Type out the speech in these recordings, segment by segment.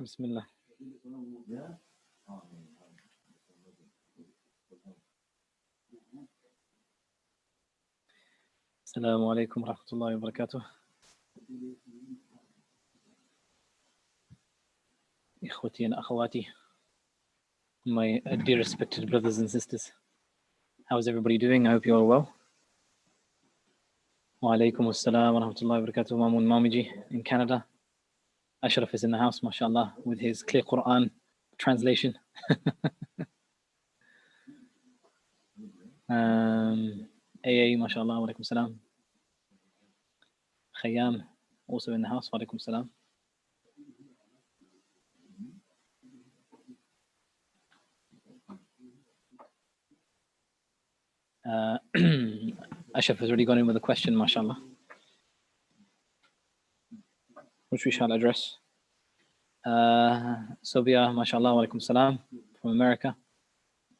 بسم الله. السلام عليكم ورحمة الله وبركاته. إخوتي and أخواتي, my dear respected brothers and sisters. How's everybody doing? I hope you're all well. Wa alaikum assalam wa rahmatullahi wa barakatuh. Mamun Mamiji in Canada. Ashraf is in the house, mashallah, with his clear Qur'an translation. AA, mashallah, wa alaikum salam. Khayyam, also in the house, wa alaikum salam. Ashraf has already gone in with a question, mashallah, which we shall address. Sobia, mashallah, wa alaikum salam, from America.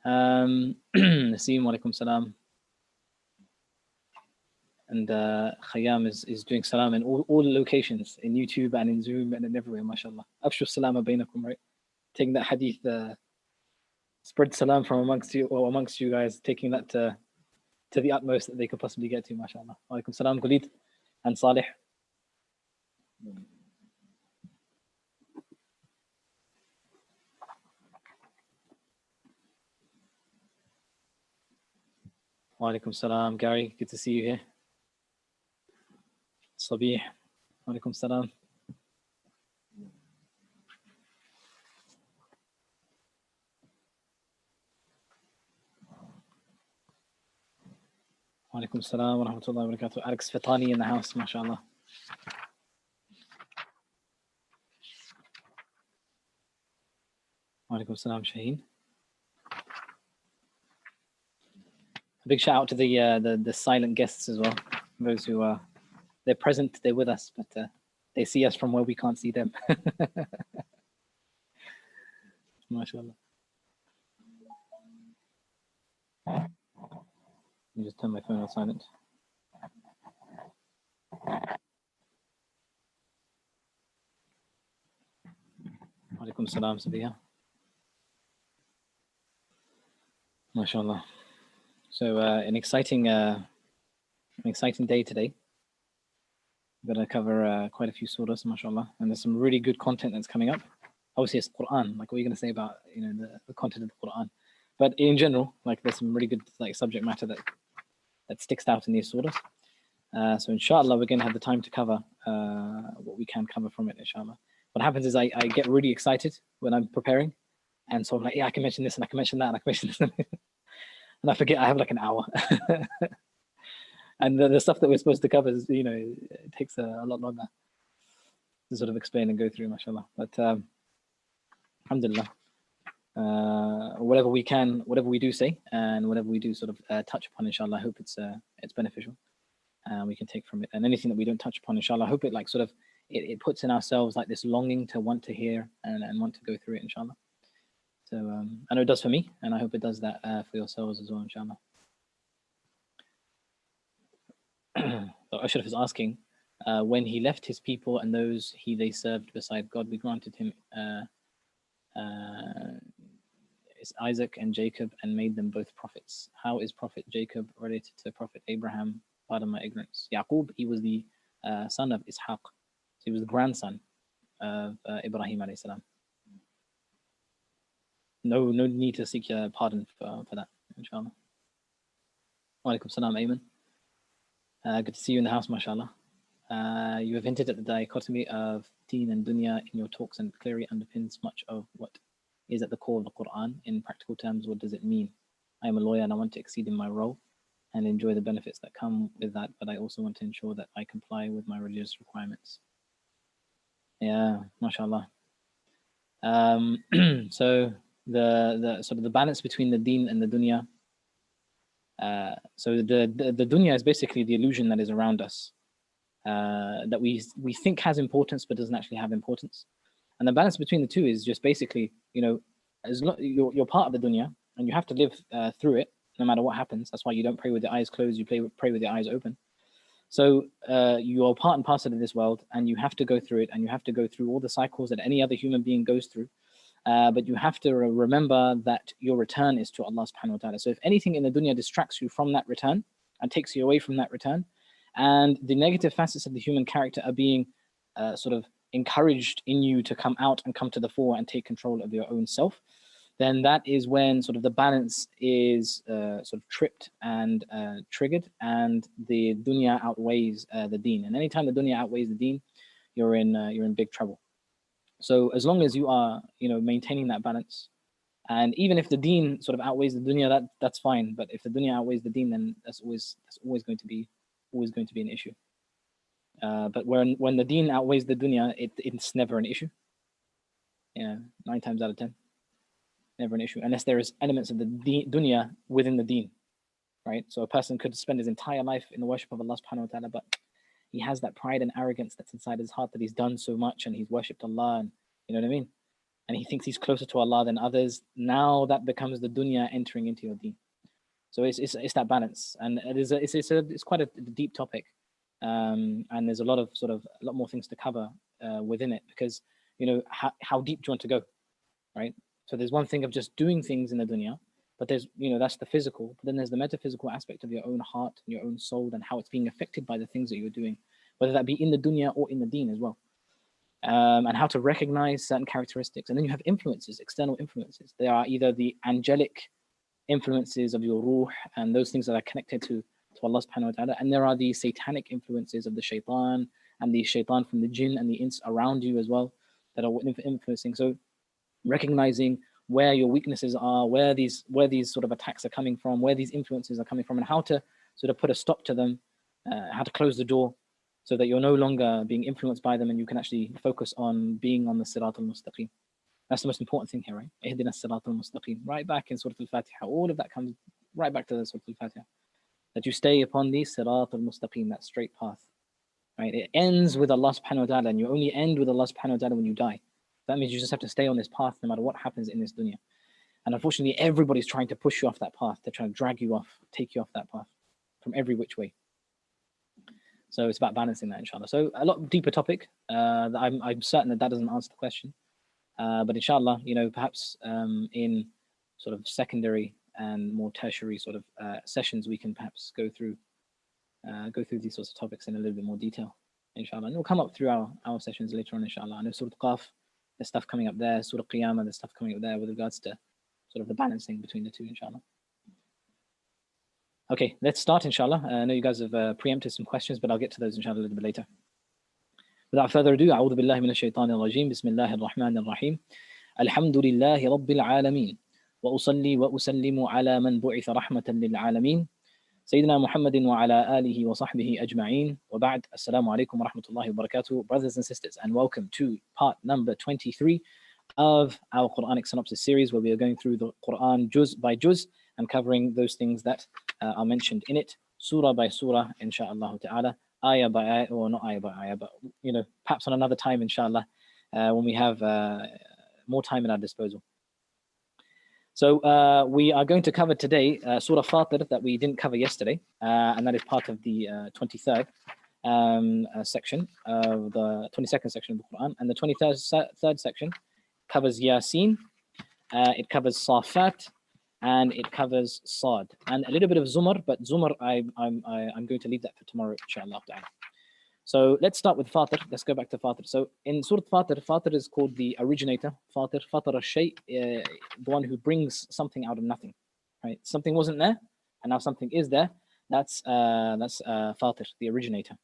Naseem, wa alaikum salam. And Khayyam is doing salam in all locations, in YouTube and in Zoom and in everywhere, mashallah. Abshu salama bainakum, right? Taking that hadith, spread salam from amongst you guys, taking that to the utmost that they could possibly get to, mashallah. Wa alaikum salam, Khalid and Salih. Wa alaikum salam, Gary, good to see you here. Sabih, wa alaikum salam. Wa alaikum salam wa rahmatullahi wa barakatuh. Alex Fatani in the house, mashallah. Wa alaikum salam, Shaheen. A big shout out to the silent guests as well. Those who they're present, they're with us, but they see us from where we can't see them. MashaAllah. Let me just turn my phone on silent. Alaikum salam, Sabiha. MashaAllah. So an exciting day today. We're going to cover quite a few surahs, mashallah, and there's some really good content that's coming up. Obviously, it's Qur'an. Like, what are you going to say about the content of the Qur'an? But in general, like, there's some really good subject matter that sticks out in these surahs. So inshallah, we're going to have the time to cover what we can cover from it, inshallah. What happens is I get really excited when I'm preparing, and so I'm like, yeah, I can mention this and I can mention that and I can mention this, and I forget I have like an hour. And the stuff that we're supposed to cover is, it takes a lot longer to sort of explain and go through, mashallah. But alhamdulillah, whatever we do say and whatever we do sort of touch upon, inshallah, I hope it's beneficial. We can take from it. And anything that we don't touch upon, inshallah, I hope it it puts in ourselves like this longing to want to hear and want to go through it, inshallah. So I know it does for me, and I hope it does that for yourselves as well, inshallah. So Ashraf is asking, when he left his people and those they served beside God, we granted him Isaac and Jacob and made them both prophets. How is Prophet Jacob related to Prophet Abraham? Pardon my ignorance. Yaqub, he was the son of Ishaq. So he was the grandson of Ibrahim alayhi salam. No need to seek pardon for that, inshallah. Wa alaikum salam, Ayman. Good to see you in the house, mashallah. You have hinted at the dichotomy of deen and dunya in your talks and clearly underpins much of what is at the core of the Qur'an. In practical terms, what does it mean? I am a lawyer and I want to exceed in my role and enjoy the benefits that come with that, but I also want to ensure that I comply with my religious requirements. Yeah, mashallah. So the sort of the balance between the deen and the dunya. So the dunya is basically the illusion that is around us, that we think has importance but doesn't actually have importance. And the balance between the two is just basically, as you're part of the dunya and you have to live through it no matter what happens. That's why you don't pray with your eyes closed, you pray with your eyes open. So you are part and parcel of this world, and you have to go through it, and you have to go through all the cycles that any other human being goes through. But you have to remember that your return is to Allah subhanahu wa ta'ala. So if anything in the dunya distracts you from that return and takes you away from that return, and the negative facets of the human character are being sort of encouraged in you to come out and come to the fore and take control of your own self, then that is when sort of the balance is sort of tripped and triggered, and the dunya outweighs the deen. And anytime the dunya outweighs the deen, you're in big trouble. So as long as you are, maintaining that balance, and even if the deen sort of outweighs the dunya, that's fine. But if the dunya outweighs the deen, then that's always going to be an issue. But when the deen outweighs the dunya, it's never an issue. 9 times out of 10, never an issue, unless there is elements of the dunya within the deen, right? So a person could spend his entire life in the worship of Allah subhanahu wa ta'ala, but he has that pride and arrogance that's inside his heart that he's done so much and he's worshipped Allah, and you know what I mean? And he thinks he's closer to Allah than others. Now that becomes the dunya entering into your deen. So it's that balance, and it's quite a deep topic, and there's a lot more things to cover within it, because how deep do you want to go, right? So there's one thing of just doing things in the dunya, but there's that's the physical, but then there's the metaphysical aspect of your own heart and your own soul, and how it's being affected by the things that you're doing, whether that be in the dunya or in the deen as well. And how to recognize certain characteristics. And then you have influences, external influences. They are either the angelic influences of your ruh and those things that are connected to Allah subhanahu wa ta'ala, and there are the satanic influences of the shaitan and the shaitan from the jinn and the ins around you as well that are influencing. So recognizing where your weaknesses are, where these sort of attacks are coming from, where these influences are coming from, and how to sort of put a stop to them, how to close the door so that you're no longer being influenced by them and you can actually focus on being on the sirat al-mustaqim. That's the most important thing here, right? Ihdina sirat al-mustaqim. Right back in Surah Al-Fatiha. All of that comes right back to Surah Al-Fatiha. That you stay upon the sirat al-mustaqim, that straight path. Right? It ends with Allah subhanahu wa ta'ala, and you only end with Allah subhanahu wa ta'ala when you die. That means you just have to stay on this path no matter what happens in this dunya. And unfortunately, everybody's trying to push you off that path. They're trying to drag you off, take you off that path from every which way. So it's about balancing that, inshallah. So a lot deeper topic. I'm certain that doesn't answer the question. But inshallah, perhaps in sort of secondary and more tertiary sort of sessions, we can perhaps go through these sorts of topics in a little bit more detail, inshallah. And it'll come up through our sessions later on, inshallah. I know Surah Qaf, there's stuff coming up there. Surah Qiyamah, there's stuff coming up there with regards to sort of the balancing between the two, inshallah. Okay, let's start, inshallah. I know you guys have preempted some questions, but I'll get to those, inshallah, a little bit later. Without further ado, أعوذ بالله من الشيطان الرجيم بسم الله الرحمن الرحيم الحمد لله رب العالمين وأصلي وأسلم على من بعث رحمة للعالمين سيدنا محمد وعلى آله وصحبه أجمعين وبعد السلام عليكم ورحمة الله وبركاته. Brothers and sisters, and welcome to part number 23 of our Quranic Synopsis series, where we are going through the Quran juz by juz and covering those things that are mentioned in it, surah by surah, insha'Allah ta'ala, ayah by ayah, or not ayah by ayah, but perhaps on another time, inshallah, when we have more time at our disposal. So we are going to cover today Surah Fatir that we didn't cover yesterday, and that is part of the 23rd section of the 22nd section of the Quran, and the 23rd section covers Yasin, it covers Saffat, and it covers Sad, and a little bit of Zumar, but Zumar I'm going to leave that for tomorrow, inshallah ta'ala. So let's start with Fatir. Let's go back to Fatir. So in Surah Fatir, Fatir is called the originator. Fatir, Fatir al-Shay, the one who brings something out of nothing. Right? Something wasn't there, and now something is there. That's Fatir, the originator.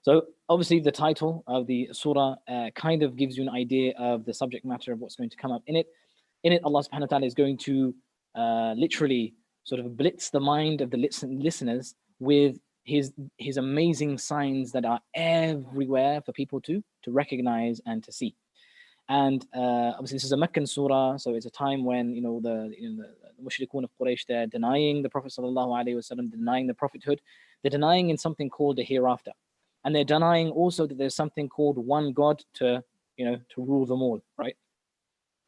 So obviously the title of the surah kind of gives you an idea of the subject matter of what's going to come up in it. In it, Allah subhanahu wa ta'ala is going to literally sort of blitz the mind of the listeners with his amazing signs that are everywhere for people to recognize and to see. And obviously this is a Meccan surah, so it's a time when the mushrikun of Quraysh, they're denying the Prophet sallallahu alaihi wasallam, denying the prophethood. They're denying in something called the hereafter, and they're denying also that there's something called one God to rule them all, right?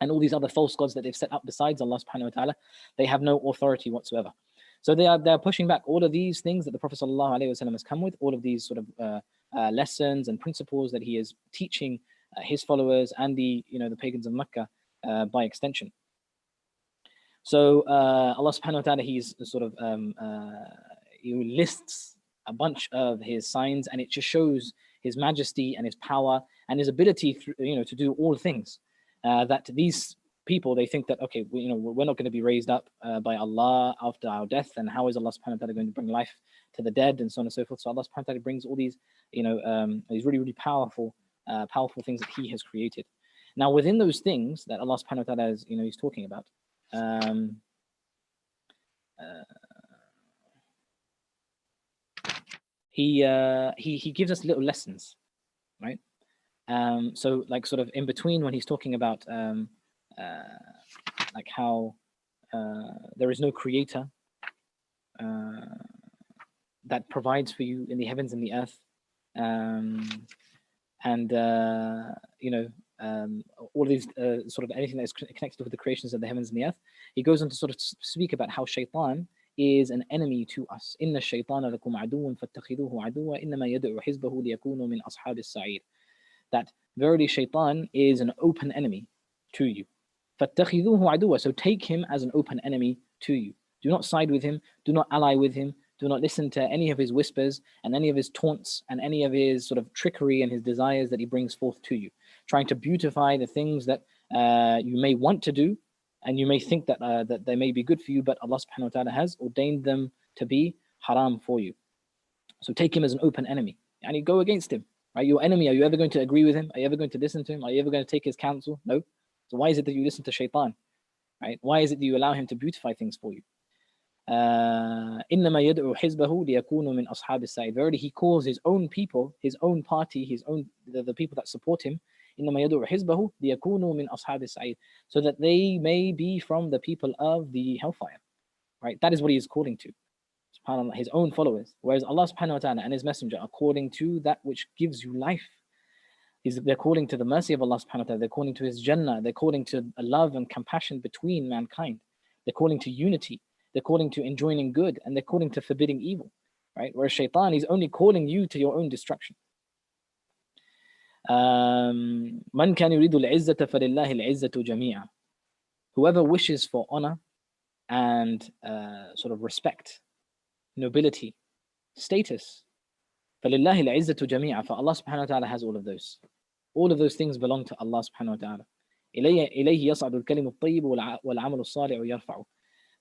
And all these other false gods that they've set up besides Allah subhanahu wa ta'ala, they have no authority whatsoever. So they are pushing back all of these things that the Prophet ﷺ has come with, all of these sort of lessons and principles that he is teaching his followers and the pagans of Mecca by extension. So Allah subhanahu wa ta'ala, he's sort of he lists a bunch of his signs, and it just shows his majesty and his power and his ability to do all things. That these people, they think that, okay, we're not going to be raised up by Allah after our death, and how is Allah subhanahu wa ta'ala going to bring life to the dead, and so on and so forth. So Allah subhanahu wa ta'ala brings all these these really, really powerful things that he has created. Now within those things that Allah subhanahu wa ta'ala is he's talking about, he gives us little lessons, right? So like sort of in between, when he's talking about like how there is no creator that provides for you in the heavens and the earth, and all these sort of anything that is connected with the creations of the heavens and the earth. He goes on to sort of speak about how shaitan is an enemy to us. Inna shaytana lakum aduwwun fattakhiduhu aduwwa innama yad'u hizbahu liyakunu min ashabis sa'ir. That verily shaitan is an open enemy to you. Fattakhiduhu aduwwa. So take him as an open enemy to you. Do not side with him. Do not ally with him. Do not listen to any of his whispers and any of his taunts and any of his sort of trickery and his desires that he brings forth to you, trying to beautify the things that you may want to do, and you may think that that they may be good for you, but Allah subhanahu wa ta'ala has ordained them to be haram for you. So take him as an open enemy, and you go against him, right? Your enemy, are you ever going to agree with him? Are you ever going to listen to him? Are you ever going to take his counsel? No. So why is it that you listen to shaitan, right? Why is it that you allow him to beautify things for you? إِنَّمَا يَدْعُ حِزْبَهُ لِيَكُونُوا مِنْ أَصْحَابِ السَّعِيرِ. Verily he calls his own people, his own party, the people that support him, إِنَّمَا يَدْعُ حِزْبَهُ لِيَكُونُوا مِنْ أَصْحَابِ السَّعِيرِ, so that they may be from the people of the hellfire, right? That is what he is calling to, subhanAllah, his own followers. Whereas Allah subhanahu wa ta'ala and his messenger are calling to that which gives you life. They're calling to the mercy of Allah subhanahu wa ta'ala. They're calling to his Jannah. They're calling to a love and compassion between mankind. They're calling to unity. They're calling to enjoining good, and they're calling to forbidding evil, right? Whereas shaitan is only calling you to your own destruction. مَنْ كَانَ يُرِيدُ الْعِزَّةَ فَلِلَّهِ الْعِزَّةُ جَمِيعًا. Whoever wishes for honor and sort of respect, nobility, status, فَلِلَّهِ الْعِزَّةُ جَمِيعًا. For Allah subhanahu wa ta'ala has all of those. All of those things belong to Allah subhanahu wa ta'ala. إِلَيْهِ يَصْعَدُ الْكَلِمُ الطَّيِّبُ وَالْعَمَلُ الصَّالِحُ يَرْفَعُ.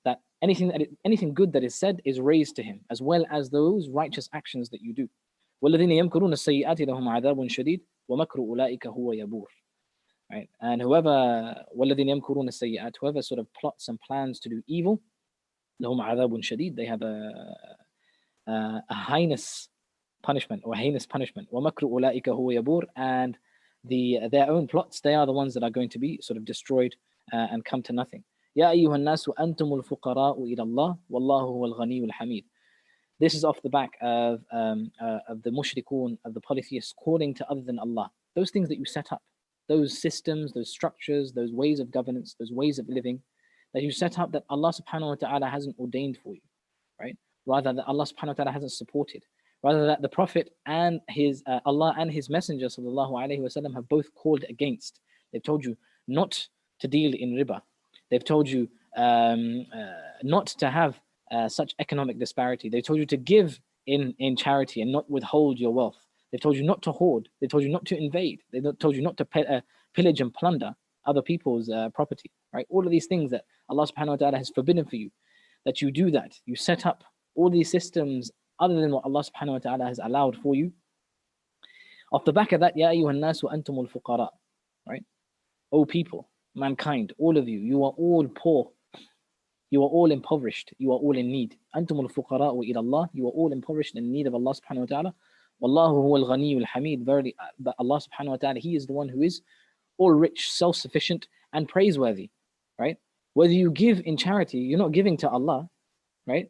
That anything good that is said is raised to him, as well as those righteous actions that you do. وَالَّذِينَ يَمْكُرُونَ السَّيِّئَاتِ لَهُمْ عَذَابٌ شَدِيدٌ وَمَكْرُ أُولَٰئِكَ هُوَ يَبُورٌ. Right? And whoever وَالَّذِينَ يَمْكُرُونَ السَّيِّئَاتِ, whoever sort of plots and plans to do evil, لَهُمْ عَذَابٌ شَدِيدٌ, they have a heinous punishment. وَمَكْرُ أُولَٰئِكَ هُوَ يَبُورٌ. And their own plots, they are the ones that are going to be sort of destroyed and come to nothing. يَا أَيُّهَا النَّاسُ أَنْتُمُ الْفُقَرَاءُ إِلَى اللَّهِ وَاللَّهُ هُوَ الْغَنِيُّ الْحَمِيدُ. This is off the back of the mushrikun, of the polytheists, calling to other than Allah. Those things that you set up, those systems, those structures, those ways of governance, those ways of living that you set up that Allah subhanahu wa ta'ala hasn't ordained for you, right? Rather that Allah subhanahu wa ta'ala hasn't supported. Rather that the Prophet and his Allah and his Messenger sallallahu alaihi wasallam have both called against. They've told you not to deal in riba. They've told you not to have such economic disparity. They told you to give in charity and not withhold your wealth. They've told you not to hoard. They told you not to invade. They told you not to pillage and plunder other people's property. Right? All of these things that Allah subhanahu wa ta'ala has forbidden for you, that you do that. You set up all these systems other than what Allah subhanahu wa ta'ala has allowed for you. Off the back of that, Ya ayyuhan nasu antumul fuqara. Right? O people, mankind, all of you, you are all poor. You are all impoverished. You are all in need. Antumul fuqara'u ila Allah. You are all impoverished and in need of Allah subhanahu wa ta'ala. Wallahu huwa al-ghaniyyu al-hamid. Verily, but Allah subhanahu wa ta'ala, He is the one who is all rich, self-sufficient, and praiseworthy. Right? Whether you give in charity, you're not giving to Allah. Right?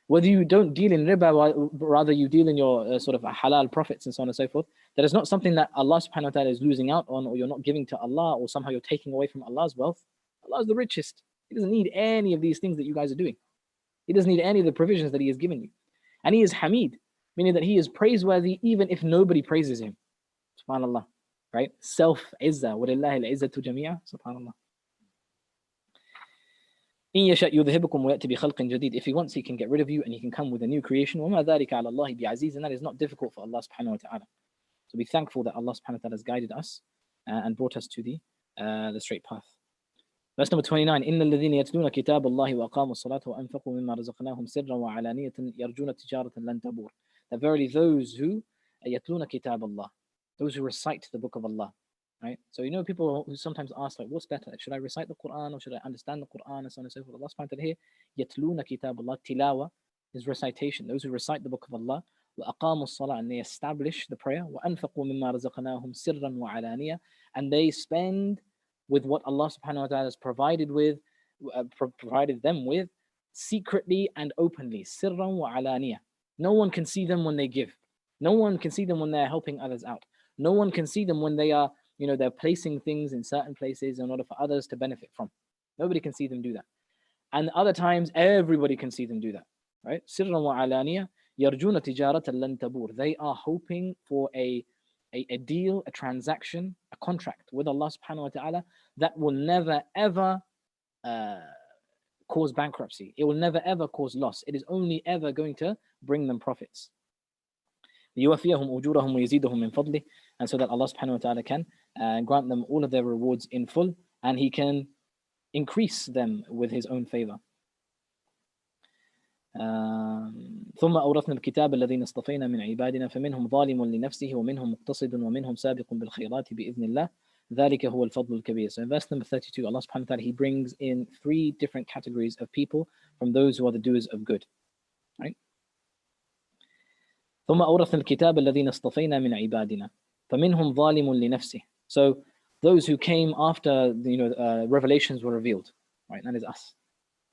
Whether you don't deal in riba, rather you deal in your sort of halal profits and so on and so forth, that is not something that Allah subhanahu wa ta'ala is losing out on, or you're not giving to Allah, or somehow you're taking away from Allah's wealth. Allah is the richest. He doesn't need any of these things that you guys are doing. He doesn't need any of the provisions that he has given you. And he is Hamid, meaning that he is praiseworthy even if nobody praises him. Subhanallah. Right? Self-izzah. وَلِلَّهِ الْعِزَّةُ جَمِيعًا. Subhanallah. إِن يَشَأْ يُذْهِبْكُمْ وَيَأْتِ بِخَلْقٍ جَدِيدٍ. If he wants, he can get rid of you and he can come with a new creation. وَمَا ذَلِكَ عَلَى اللَّهِ بِعَزِيزٍ. And that is not difficult for Allah subhanahu wa ta'ala. So be thankful that Allah subhanahu wa ta'ala has guided us and brought us to the straight path. Verse number 29. إِنَّ الَّذِينَ يَتْلُونَ كِتَابَ اللَّهِ وَأَقَامُوا الصَّلَاةَ وَأَنفَقُوا مِمَّا رَزَقْنَاهُمْ سِرًّا وَعَلَانِيَةً يَرْجُونَ تِجَارَةً لَن تَبُورَ. That verily those who يَتْلُونَ كِتَابَ اللَّهِ, those who recite the book of Allah. Right? So people who sometimes ask, like, what's better? Should I recite the Qur'an or should I understand the Qur'an, and so on and so forth? Allah subhanahu wa ta'ala here, يَتْلُونَ كِتَابَ اللَّهِ. Tilawa is recitation. Those who recite the book of Allah, وَأَقَامُوا الصَّلَاةَ, and they establish the prayer, وَأَنفَقُوا مِمَّا رَزَقْنَاهُمْ سِرًّا وَعَلَانِيَةً, and they spend with what Allah subhanahu wa ta'ala has provided them with, secretly and openly. Sirran wa alaniya. No one can see them when they give. No one can see them when they're helping others out. No one can see them when they are, they're placing things in certain places in order for others to benefit from. Nobody can see them do that. And other times, everybody can see them do that. Right? Sirran wa alaniya. Yarjuna tijaratan lan tabur. They are hoping for a deal, a transaction, a contract with Allah subhanahu wa ta'ala that will never ever cause bankruptcy. It will never ever cause loss. It is only ever going to bring them profits. لِيُوَفِّيَهُمْ أُجُورَهُمْ وَيَزِيدَهُم مِّن فَضْلِهِ, and so that Allah subhanahu wa ta'ala can grant them all of their rewards in full, and He can increase them with His own favor. ثم أورثنا الكتاب الذين اصطفينا من عبادنا فمنهم ظالم لنفسه ومنهم مقتصد ومنهم سابق بالخيرات بإذن الله ذلك هو الفضل الكبير. So in verse number 32, Allah subhanahu wa ta'ala, He brings in 3 different categories of people from those who are the doers of good. Right? ثم أورثنا الكتاب الذين اصطفينا من عبادنا فمنهم ظالم لنفسه. So those who came after revelations were revealed, right? That is us.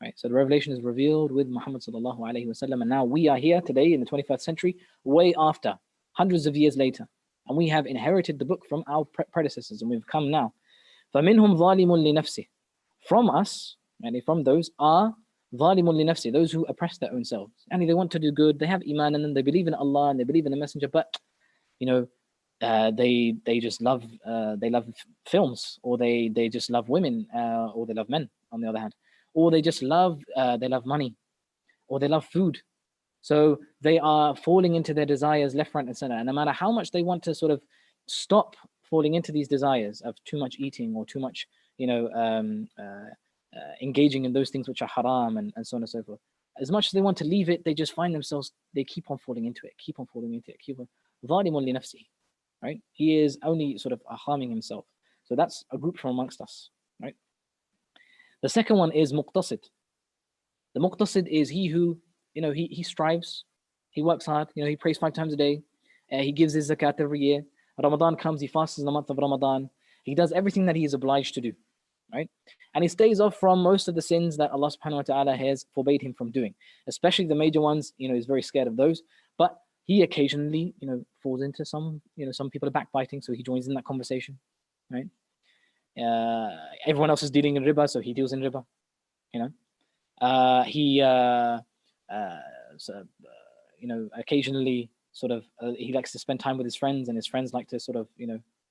Right? So the revelation is revealed with Muhammad sallallahu alaihi wasallam, and now we are here today in the 21st century, way after, hundreds of years later, and we have inherited the book from our predecessors, and we've come now. فَمِنْهُمْ ظَالِمٌ لِنَفْسِهِ. From us, and from those are ظَالِمٌ لِنَفْسِهِ, those who oppress their own selves, and they want to do good, they have iman, and they believe in Allah, and they believe in the Messenger, but they just love they love films, or they just love women, or they love men, on the other hand. Or they just love money, or they love food. So they are falling into their desires left, right, and center. And no matter how much they want to sort of stop falling into these desires of too much eating or too much, engaging in those things which are haram and so on and so forth, as much as they want to leave it, they just find themselves, they keep on falling into it, keep on falling into it, keep on. ظَالِمٌ لِنَفْسِهِ. Right? He is only sort of harming himself. So that's a group from amongst us. Right? The second one is muqtasid. The muqtasid is he who, he strives, he works hard, he prays 5 times a day, he gives his zakat every year. Ramadan comes, he fasts in the month of Ramadan. He does everything that he is obliged to do, right? And he stays off from most of the sins that Allah subhanahu wa ta'ala has forbade him from doing, especially the major ones. He's very scared of those, but he occasionally, falls into some people are backbiting, so he joins in that conversation, right? Everyone else is dealing in riba, so he deals in riba. Occasionally sort of he likes to spend time with his friends, and his friends like to sort of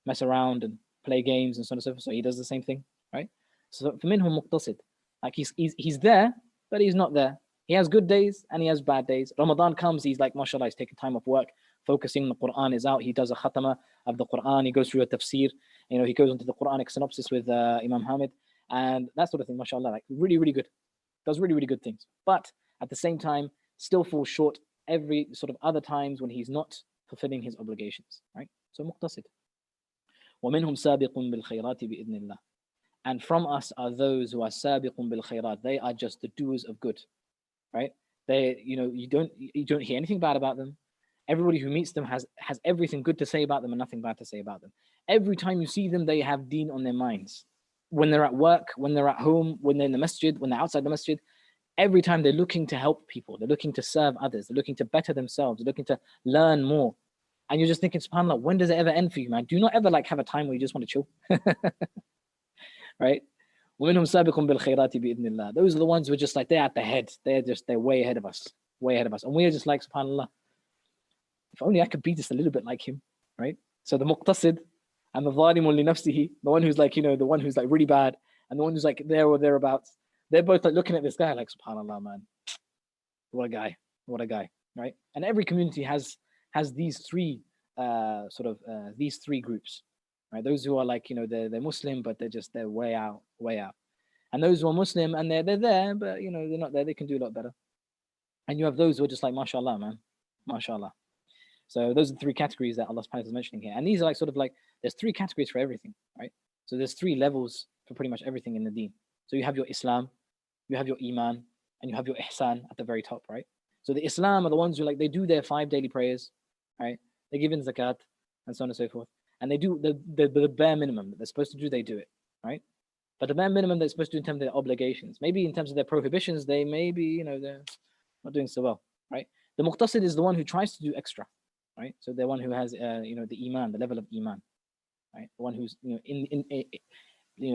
mess around and play games and so on and so forth. So he does the same thing, right? So for minhum muqtasid, like he's there, but he's not there. He has good days and he has bad days. Ramadan comes, he's like, mashallah, he's taking time off work, focusing on the Qur'an, is out. He does a khatama of the Qur'an. He goes through a tafsir. He goes into the Quranic synopsis with Imam Hamid and that sort of thing. Mashallah, like really, really good. Does really, really good things. But at the same time, still falls short every sort of other times when he's not fulfilling his obligations, right? So muqtasid. وَمِنْهُمْ سَابِقٌ بِالْخَيْرَاتِ بِإِذْنِ اللَّهِ. And from us are those who are سَابِقٌ بِالْخَيْرَاتِ. They are just the doers of good, right? They, you don't hear anything bad about them. Everybody who meets them has everything good to say about them and nothing bad to say about them. Every time you see them, they have deen on their minds. When they're at work, when they're at home, when they're in the masjid, when they're outside the masjid, every time they're looking to help people, they're looking to serve others, they're looking to better themselves, they're looking to learn more. And you're just thinking, subhanAllah, when does it ever end for you, man? Do you not ever have a time where you just want to chill? Right? وَمِنْهُمْ سَابِقٌ بِالْخَيْرَاتِ بِإِذْنِ اللَّهِ. Those are the ones who are just like, they're at the head. They're way ahead of us. Way ahead of us. And we're just like, subhanAllah, if only I could be just a little bit like him, right? So the muqtasid and the zalimun li nafsihi, the one who's like, the one who's like really bad, and the one who's like there or thereabouts, they're both like looking at this guy like, subhanAllah, man, what a guy, right? And every community has these three these three groups, right? Those who are like, they're Muslim, but they're way out. And those who are Muslim and they're there, but they're not there, they can do a lot better. And you have those who are just like, mashallah, man, mashallah. So those are the three categories that Allah subhanahu wa ta'ala is mentioning here. And these are like there's three categories for everything, right? So there's three levels for pretty much everything in the deen. So you have your Islam, you have your Iman, and you have your Ihsan at the very top, right? So the Islam are the ones who they do their 5 daily prayers, right? They give in zakat and so on and so forth. And they do the bare minimum that they're supposed to do, they do it, right? But the bare minimum they're supposed to do in terms of their obligations, maybe in terms of their prohibitions, they may be, they're not doing so well, right? The muqtasid is the one who tries to do extra, right? So the one who has, the Iman, the level of Iman, right? The one who's,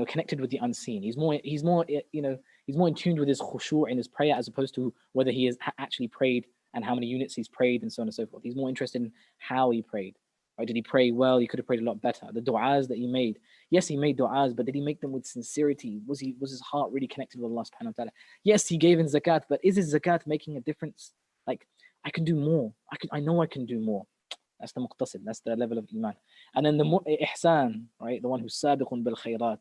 connected with the unseen. He's more in tune with his khushu' in his prayer as opposed to whether he has actually prayed and how many units he's prayed and so on and so forth. He's more interested in how he prayed. Right? Did he pray well? He could have prayed a lot better. The du'as that he made, yes, he made du'as, but did he make them with sincerity? Was his heart really connected with Allah subhanahu wa ta'ala? Yes, he gave in zakat, but is his zakat making a difference? Like, I can do more. I know I can do more. That's the muqtasid. That's the level of iman. And then the ihsan, right? The one who's sabiqun bil khayrat.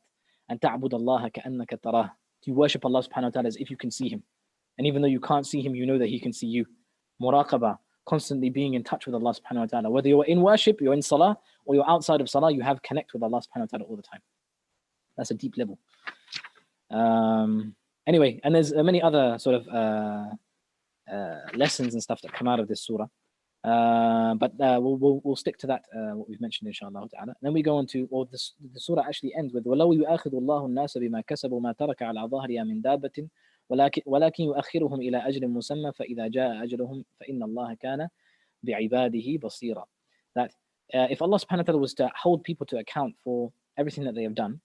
And ta'bud Allah ka'annaka tarah. You worship Allah subhanahu wa ta'ala as if you can see him. And even though you can't see him, you know that he can see you. Muraqabah, constantly being in touch with Allah subhanahu wa ta'ala. Whether you're in worship, you're in salah, or you're outside of salah, you have connect with Allah subhanahu wa ta'ala all the time. That's a deep level. Anyway, and there's many other lessons and stuff that come out of this surah. But we'll stick to that, what we've mentioned, inshallah ta'ala. And then we go on to, the surah actually ends with وَلَوْ يُؤَاخِذُ اللَّهُ النَّاسَ بِمَا كَسَبُوا مَا تَرَكَ عَلَى ظَهْرِهَا مِنْ دَابَّةٍ ولكن يؤخرهم إلى أجل مسمى فإذا جاء أجلهم فإن الله كان بعباده بصيرا. That if Allah subhanahu wa ta'ala was to hold people to account for everything that they have done,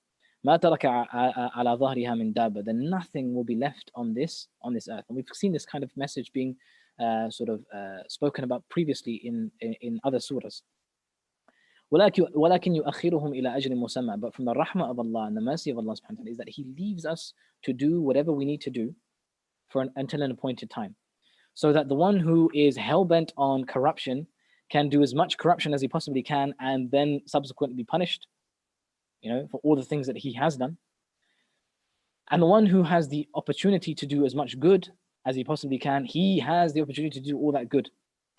ما ترك على ظهرها من دابة, then nothing will be left on this earth. And we've seen this kind of message being spoken about previously in other surahs. ولكن يؤخرهم إلى أجل مسمى. But from the rahmah of Allah and the mercy of Allah subhanahu wa ta'ala is that He leaves us to do whatever we need to do until an appointed time. So that the one who is hell-bent on corruption can do as much corruption as he possibly can and then subsequently be punished, for all the things that he has done. And the one who has the opportunity to do as much good as he possibly can, he has the opportunity to do all that good.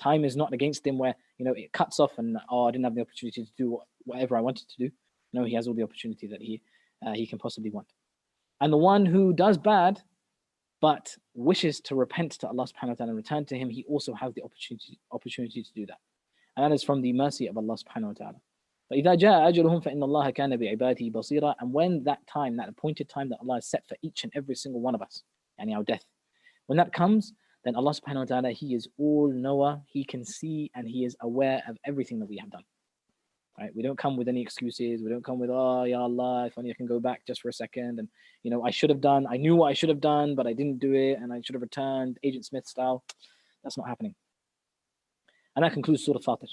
Time is not against him where, it cuts off and, I didn't have the opportunity to do whatever I wanted to do. No, he has all the opportunity that he can possibly want. And the one who does bad, but wishes to repent to Allah subhanahu wa ta'ala and return to him, he also has the opportunity to do that. And that is from the mercy of Allah subhanahu wa ta'ala. فَإِذَا جَاءَ أَجَلُهُمْ فَإِنَّ اللَّهَ كَانَ بِعِبَادِهِ بَصِيرًا. And when that time, that appointed time that Allah has set for each and every single one of us, and our death, when that comes, then Allah subhanahu wa ta'ala, He is all knower, He can see, and He is aware of everything that we have done. Right? We don't come with any excuses. We don't come with, oh, Ya Allah, if only I can go back just for a second. And, I knew what I should have done, but I didn't do it. And I should have returned, Agent Smith style. That's not happening. And that concludes Surah Fatir.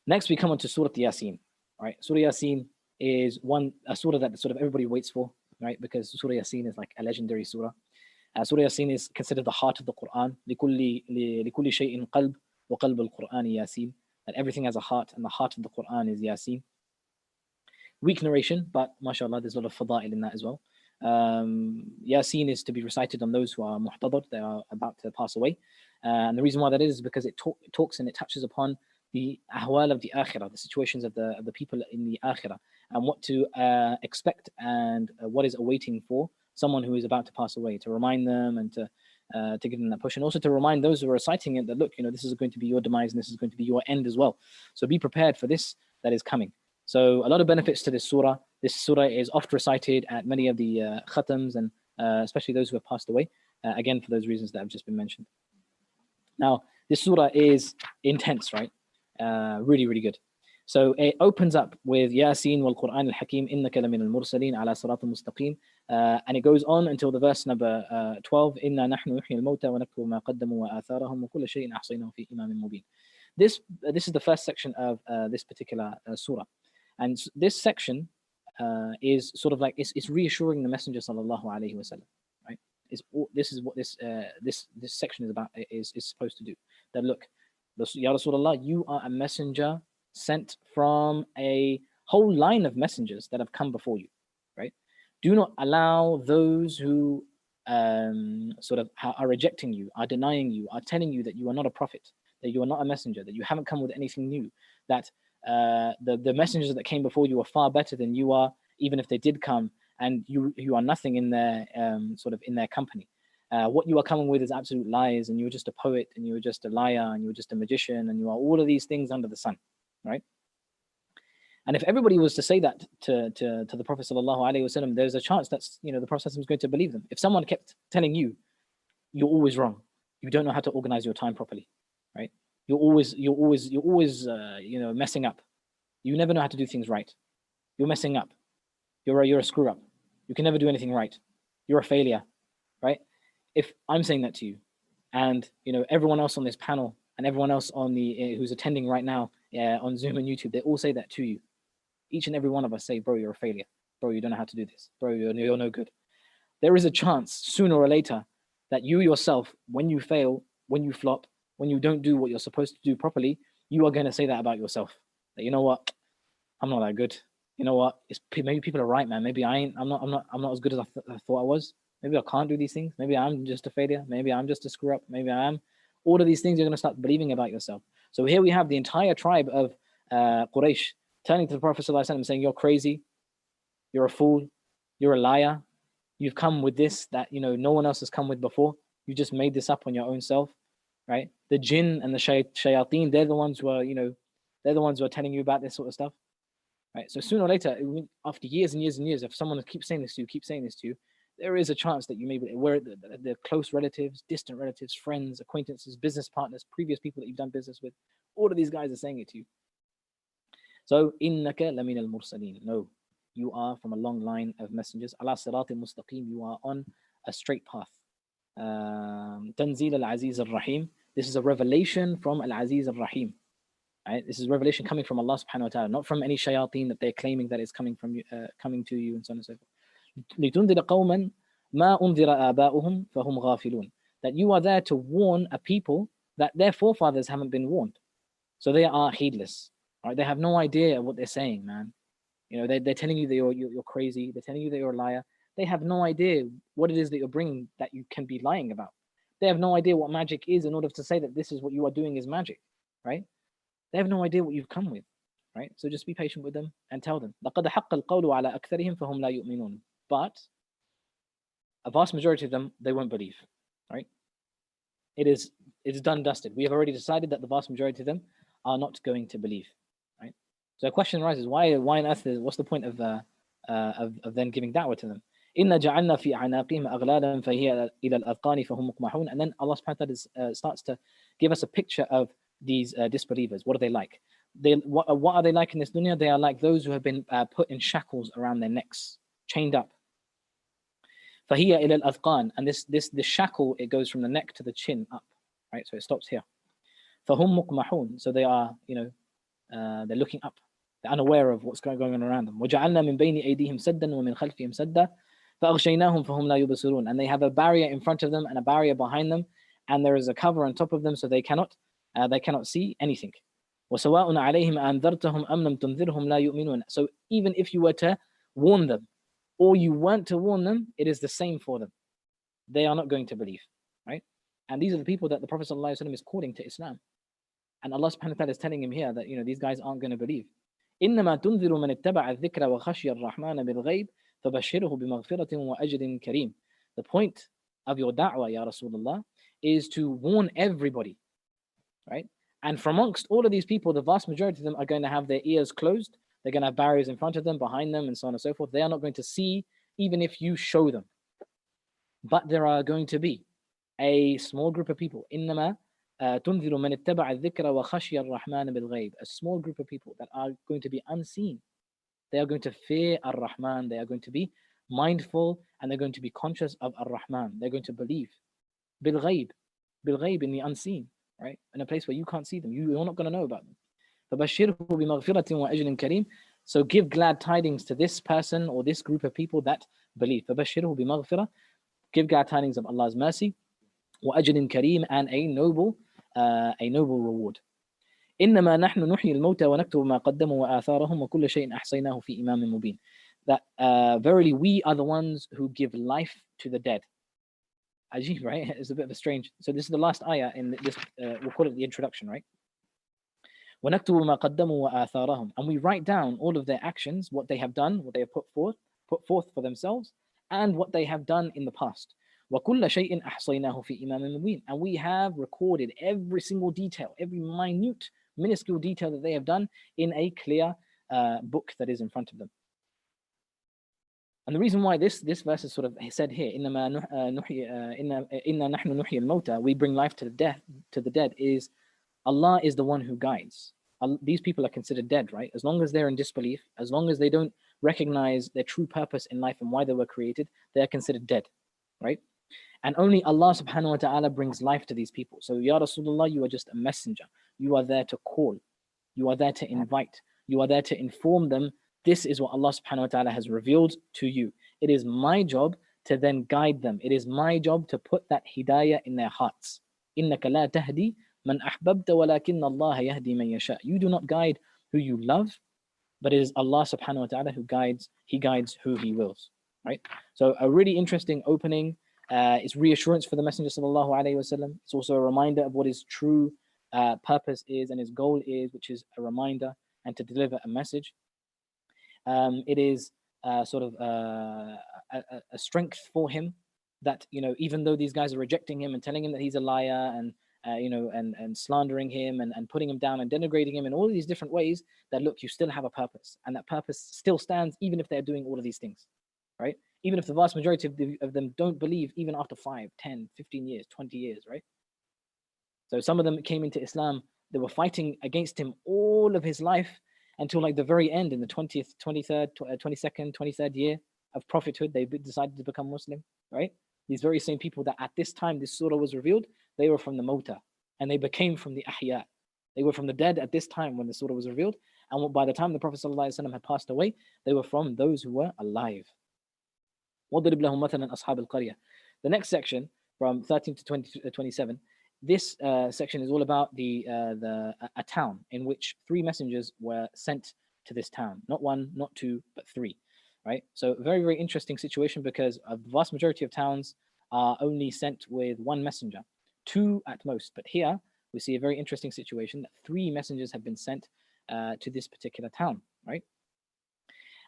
Next, we come on to Surah Yasin. Right? Surah Yasin is a surah that everybody waits for, right? Because Surah Yasin is like a legendary surah. Surah Yasin is considered the heart of the Qur'an. لِكُلِّ شَيْءٍ قَلْبٍ وَقَلْبُ الْقُرْآنِ يَاسِينَ. That everything has a heart, and the heart of the Qur'an is Yasin. Weak narration, but mashallah, there's a lot of fada'il in that as well. Yasin is to be recited on those who are muhtadar, they are about to pass away. And the reason why that is because it talks and it touches upon the ahwal of the akhirah, the situations of the people in the akhirah, and what to expect and what is awaiting for someone who is about to pass away, to remind them and to give them that push, and also to remind those who are reciting it that, look, this is going to be your demise and this is going to be your end as well. So be prepared for this that is coming. So a lot of benefits to this surah. This surah is oft recited at many of the khatams, and especially those who have passed away, again, for those reasons that have just been mentioned. Now, this surah is intense, right? Really, really good. So it opens up with Yasin wal Qur'an al Hakim innaka lamin al mursaleen ala sirat al mustaqim, and it goes on until the verse number 12. Inna nahnu nuhyi al mawta wa naktubu ma qaddamu wa atharahum wa kulla shay'in ahsaynahu fi imamin mubin. This is the first section of this particular surah, and this section is sort of like it's reassuring the Messenger sallallahu alaihi wasallam, right? This is what this section is about, is supposed to do. That look, Ya Rasulullah, you are a messenger sent from a whole line of messengers that have come before you, right? Do not allow those who sort of are rejecting you, are denying you, are telling you that you are not a prophet, that you are not a messenger, that you haven't come with anything new, that the messengers that came before you are far better than you are, even if they did come, and you are nothing in their sort of in their company. What you are coming with is absolute lies, and you're just a poet, and you're just a liar, and you're just a magician, and you are all of these things under the sun, right? And if everybody was to say that to the Prophet sallallahu alaihi wasallam, there's a chance that the Prophet is going to believe them. If someone kept telling you, you're always wrong, you don't know how to organize your time properly, right? You're always messing up. You never know how to do things right. You're messing up. You're a screw up. You can never do anything right. You're a failure, right? If I'm saying that to you, and everyone else on this panel and everyone else on the who's attending right now on Zoom and YouTube, they all say that to you. Each and every one of us say, bro, you're a failure. Bro, you don't know how to do this. Bro, you're no good. There is a chance sooner or later that you yourself, when you fail, when you flop, when you don't do what you're supposed to do properly, you are going to say that about yourself. That, you know what, I'm not that good. You know what, maybe people are right, man. Maybe I'm not as good as I thought I was. Maybe I can't do these things. Maybe I'm just a failure. Maybe I'm just a screw up. Maybe I am. All of these things you're going to start believing about yourself. So here we have the entire tribe of Quraysh turning to the Prophet ﷺ saying, you're crazy, you're a fool, you're a liar, you've come with this that no one else has come with before, you just made this up on your own self, right? The jinn and the shayateen, they're the ones who are telling you about this sort of stuff, right? So sooner or later, after years and years and years, if someone keeps saying this to you, there is a chance that you may be where the close relatives, distant relatives, friends, acquaintances, business partners, previous people that you've done business with, all of these guys are saying it to you. So, innaka lamin al-mursaleen. No, you are from a long line of messengers. Ala sirat mustaqim. You are on a straight path. Tanzil al-Aziz al-Rahim. This is a revelation from al-Aziz al-Rahim. Right? This is revelation coming from Allah subhanahu wa ta'ala, not from any shayateen that they're claiming that is coming from you, coming to you, and so on and so forth. لِتُنذِرَ قَوْمًا مَا أُنذِرَ آبَاؤُهُمْ فَهُمْ غَافِلُونَ. That you are there to warn a people that their forefathers haven't been warned. So they are heedless. Right? They have no idea what they're saying, man. They're telling you that you're crazy. They're telling you that you're a liar. They have no idea what it is that you're bringing that you can be lying about. They have no idea what magic is in order to say that this is what you are doing is magic, right? They have no idea what you've come with, right? So just be patient with them and tell them. لَقَدْ حَقَّ الْقَوْلُ عَلَىٰ أَكْثَرِهِمْ فَهُمْ لَا يُؤْمِنُونَ. But a vast majority of them, they won't believe, right? It's done dusted. We have already decided that the vast majority of them are not going to believe, right? So a question arises: why on earth? What's the point of then giving da'wah to them? إِنَّا جَعَلْنَا فِي أَعْنَاقِهِمْ أَغْلَالًا فَهِيَ إِلَى الْأَذْقَانِ فَهُمْ مُقْمَحُونَ. And then Allah subhanahu wa ta'ala starts to give us a picture of these disbelievers. What are they like? What are they like in this dunya? They are like those who have been put in shackles around their necks, chained up. فَهِيَ إِلَى الْأَذْقَانِ. And this shackle, it goes from the neck to the chin up, right? So it stops here. فَهُمْ مُقْمَحُونَ. So they are, they're looking up. They're unaware of what's going on around them. وَجَعَلْنَا مِنْ بَيْنِ أَيْدِيهِمْ سَدًّا وَمِنْ خَلْفِهِمْ سَدًّا فَأَغْشَيْنَاهُمْ فَهُمْ لَا يُبْصِرُونَ. And they have a barrier in front of them and a barrier behind them, and there is a cover on top of them, so they cannot see anything. وَسَوَاءٌ عَلَيْهِمْ أَنذَرْتَهُمْ أَمْ لَمْ تُنذِرْهُمْ لَا يُؤْمِنُونَ. So even if you were to warn them, or you weren't to warn them, it is the same for them. They are not going to believe, right? And these are the people that the Prophet ﷺ is calling to Islam. And Allah subhanahu wa ta'ala is telling him here that these guys aren't going to believe. إِنَّمَا تُنذِرُ مَنِ اتَّبَعَ الذِّكْرَ وَخَشِيَ الرَّحْمَنَ بِالْغَيْبِ فَبَشِّرْهُ بِمَغْفِرَةٍ وَأَجْرٍ كَرِيمٍ. The point of your da'wah, Ya Rasulullah, is to warn everybody, right? And from amongst all of these people, the vast majority of them are going to have their ears closed. They're going to have barriers in front of them, behind them, and so on and so forth. They are not going to see even if you show them. But there are going to be a small group of people. إِنَّمَا تنذر من اتبع الذكر وخشي الرحمن بالغيب. A small group of people that are going to be unseen. They are going to fear Ar-Rahman. They are going to be mindful and they're going to be conscious of Ar-Rahman. They're going to believe. Bil-Ghayb. Bil-Ghayb, in the unseen, right? In a place where you can't see them. You're not going to know about them. فَبَشِّرْهُ بِمَغْفِرَةٍ وَأَجْرٍ كَرِيمٍ. So give glad tidings to this person or this group of people that believe. فَبَشِّرْهُ بِمَغْفِرَةٍ. Give glad tidings of Allah's mercy. وَأَجْرٍ كَرِيمٍ, and a noble reward. إنما نحن نحيي الموتى ونكتب ما قدموا وآثارهم وكل شيء أحصيناه في إمام مبين. That verily we are the ones who give life to the dead. Ajib, right? It's a bit of a strange. So this is the last ayah in this. We'll call it the introduction, right? وَنَكْتُبُ مَا قَدَّمُوا وَآثَارَهُم. And we write down all of their actions, what they have done, what they have put forth for themselves, and what they have done in the past. وَكُلَّ شَيْءٍ أَحْصَيْنَاهُ فِي إِمَامٍ مُبِينٍ. And we have recorded every single detail, every minute, minuscule detail that they have done in a clear book that is in front of them. And the reason why this verse is sort of said here, إِنَّا نَحْنُ نُحْيِي الْمَوْتَى, we bring life to the dead, is Allah is the one who guides. These people are considered dead, right? As long as they're in disbelief, as long as they don't recognize their true purpose in life and why they were created, they are considered dead, right? And only Allah subhanahu wa ta'ala brings life to these people. So, Ya Rasulullah, you are just a messenger. You are there to call. You are there to invite. You are there to inform them. This is what Allah subhanahu wa ta'ala has revealed to you. It is my job to then guide them. It is my job to put that hidayah in their hearts. إِنَّكَ لَا تَهْدِي مَنْ أَحْبَبْتَ وَلَكِنَّ اللَّهَ يَهْدِي مَنْ يَشَاءُ. You do not guide who you love, but it is Allah subhanahu wa ta'ala who guides. He guides who He wills, right? So a really interesting opening. It's reassurance for the Messenger sallallahu alaihi wasallam. It's also a reminder of what his true purpose is and his goal is, which is a reminder and to deliver a message. It is sort of a strength for him that, you know, even though these guys are rejecting him and telling him that he's a liar and and slandering him and putting him down and denigrating him in all of these different ways, that look, you still have a purpose, and that purpose still stands even if they're doing all of these things, right? Even if the vast majority of them don't believe, even after 5, 10, 15 years, 20 years, right? So some of them came into Islam, they were fighting against him all of his life until like the very end, in the 20th, 23rd, 22nd, 23rd year of prophethood, they decided to become Muslim, right? These very same people that at this time this surah was revealed, they were from the Mota, and they became from the Ahya. They were from the dead at this time when the surah was revealed, and by the time the Prophet ﷺ had passed away, they were from those who were alive. وَضْرِبْ لَهُمْ مَثَلًا أَصْحَابَ الْقَرْيَةِ. The next section, from 13 to 27, this section is all about a town in which 3 messengers were sent to this town. Not 1, not 2, but 3. Right? So very, very interesting situation, because a vast majority of towns are only sent with 1 messenger, 2 at most. But here we see a very interesting situation that 3 messengers have been sent to this particular town, right?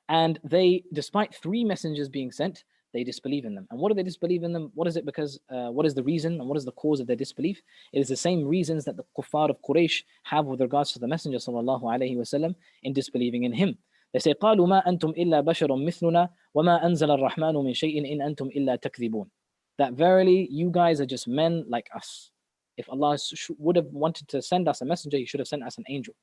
And they, despite 3 messengers being sent, they disbelieve in them. And what do they disbelieve in them? What is it? Because what is the reason and what is the cause of their disbelief? It is the same reasons that the kuffar of Quraysh have with regards to the Messenger sallallahu alaihi wasallam in disbelieving in him. They say, قالوا ما أنتم إلا بشر مثلنا وما أنزل الرحمن من شيء إن أنتم إلا تكذبون. That verily you guys are just men like us. If Allah would have wanted to send us a messenger, He should have sent us an angel,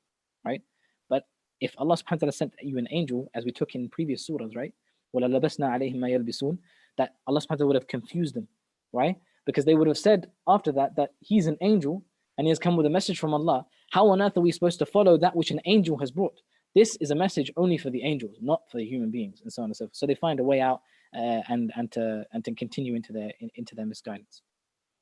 right? But if Allah subhanahu wa ta'ala sent you an angel, as we took in previous surahs, right? وَلَلَبَسْنَا عَلَيْهِمْ مَا يَلْبِسُونَ, that Allah subhanahu wa ta'ala would have confused them, right? Because they would have said after that He's an angel and He has come with a message from Allah. How on earth are we supposed to follow that which an angel has brought? This is a message only for the angels, not for the human beings, and so on and so forth. So they find a way out and to continue into their misguidance.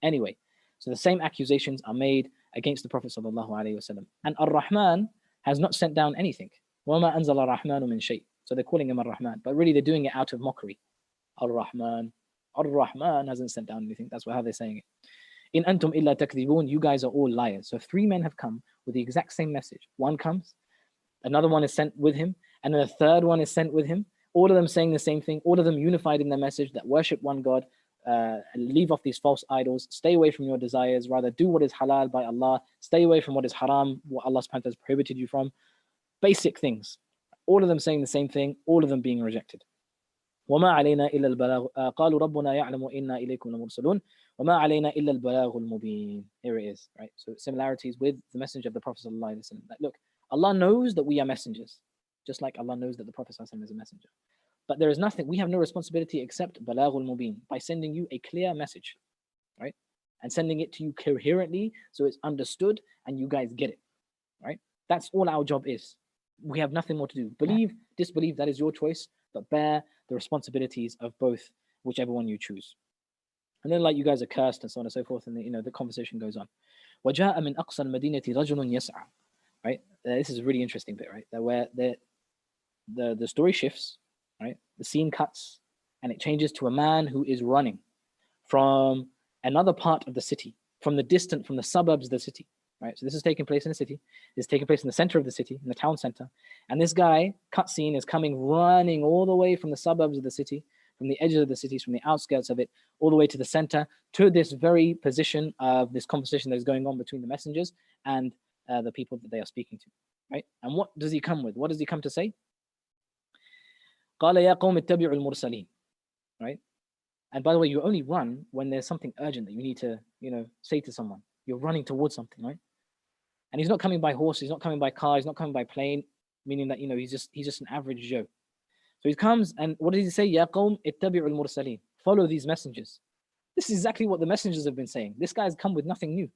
Anyway, so the same accusations are made against the Prophet sallallahu alaihi wasallam. And Ar-Rahman has not sent down anything. وَمَا أَنزَلَ الرَّحْمَنُ مِنْ شَيْءٍ. So they're calling him Ar-Rahman, but really they're doing it out of mockery. Ar-Rahman hasn't sent down anything. That's how they're saying it. In antum illa takdhibun, you guys are all liars. So 3 men have come with the exact same message. One comes, another one is sent with him, and then a third one is sent with him. All of them saying the same thing, all of them unified in their message that worship one God, leave off these false idols, stay away from your desires, rather do what is halal by Allah, stay away from what is haram, what Allah subhanahu wa ta'ala has prohibited you from. Basic things. All of them saying the same thing, all of them being rejected. وما علينا إلا البلاغ قالوا ربنا يعلم إنا إليكم لمرسلون وما علينا إلا البلاغ المبين. Here it is, right? So similarities with the messenger of the Prophet sallallahu alaihi wasallam. Like, look, Allah knows that we are messengers, just like Allah knows that the Prophet sallallahu alaihi wasallam is a messenger. But there is nothing, we have no responsibility except balagh al-mubin, by sending you a clear message, right? And sending it to you coherently so it's understood and you guys get it, right? That's all our job is. We have nothing more to do. Believe, disbelieve, that is your choice, but bear the responsibilities of both, whichever one you choose. And then, like, you guys are cursed and so on and so forth, and the conversation goes on. وَجَاءَ مِنْ أَقْصَى الْمَدِينَةِ رَجُلٌ يَسْعَى. Right? This is a really interesting bit, right? That where the story shifts, right? The scene cuts, and it changes to a man who is running from another part of the city, from the suburbs of the city, right? So this is taking place in the city. This is taking place in the center of the city, in the town center. And this guy, cutscene, is coming running all the way from the suburbs of the city, from the edges of the cities, from the outskirts of it, all the way to the center, to this very position of this conversation that is going on between the messengers and the people that they are speaking to, right? And what does he come with? What does he come to say? قال يا قوم اتبعوا المرسلين, right? And by the way, you only run when there's something urgent that you need to, say to someone. You're running towards something, right? And he's not coming by horse, he's not coming by car, he's not coming by plane, meaning that, he's just an average Joe. So he comes, and what does he say? Ya qawm ittabi'u al-mursaleen. Follow these messengers. This is exactly what the messengers have been saying. This guy's come with nothing new.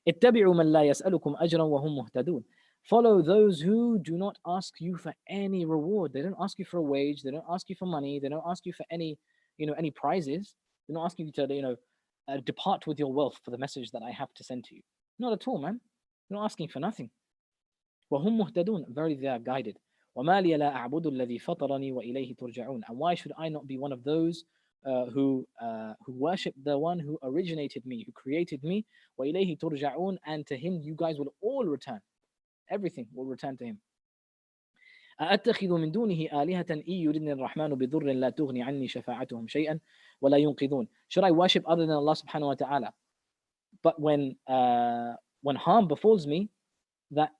Ittabi'u man la yas'alukum ajran wa hum muhtadun. Follow those who do not ask you for any reward. They don't ask you for a wage, they don't ask you for money, they don't ask you for any prizes. They're not asking you to, depart with your wealth for the message that I have to send to you. Not at all, man. They're not asking for nothing. وَهُمْ مُهْتَدُونَ. Verily they are guided. وَمَا لِيَ لَا أَعْبُدُ الَّذِي فَطَرَنِي وَإِلَيْهِ تُرْجَعُونَ. And why should I not be one of those who worship the one who originated me, who created me? وَإِلَيْهِ تُرْجَعُونَ. And to him you guys will all return. Everything will return to him. أَأَتَّخِذُ مِن دُونِهِ آلِهَةً إِن يُرِدْنِ الرَّحْمَنُ بِضُرٍّ لَا تُغْنِ عَنِّي شَفَاعَتُهُمْ شَيْئًا وَلَا يُنْقِذُونَ. Should I worship other than Allah subhanahu wa ta'ala? But when harm befalls me, that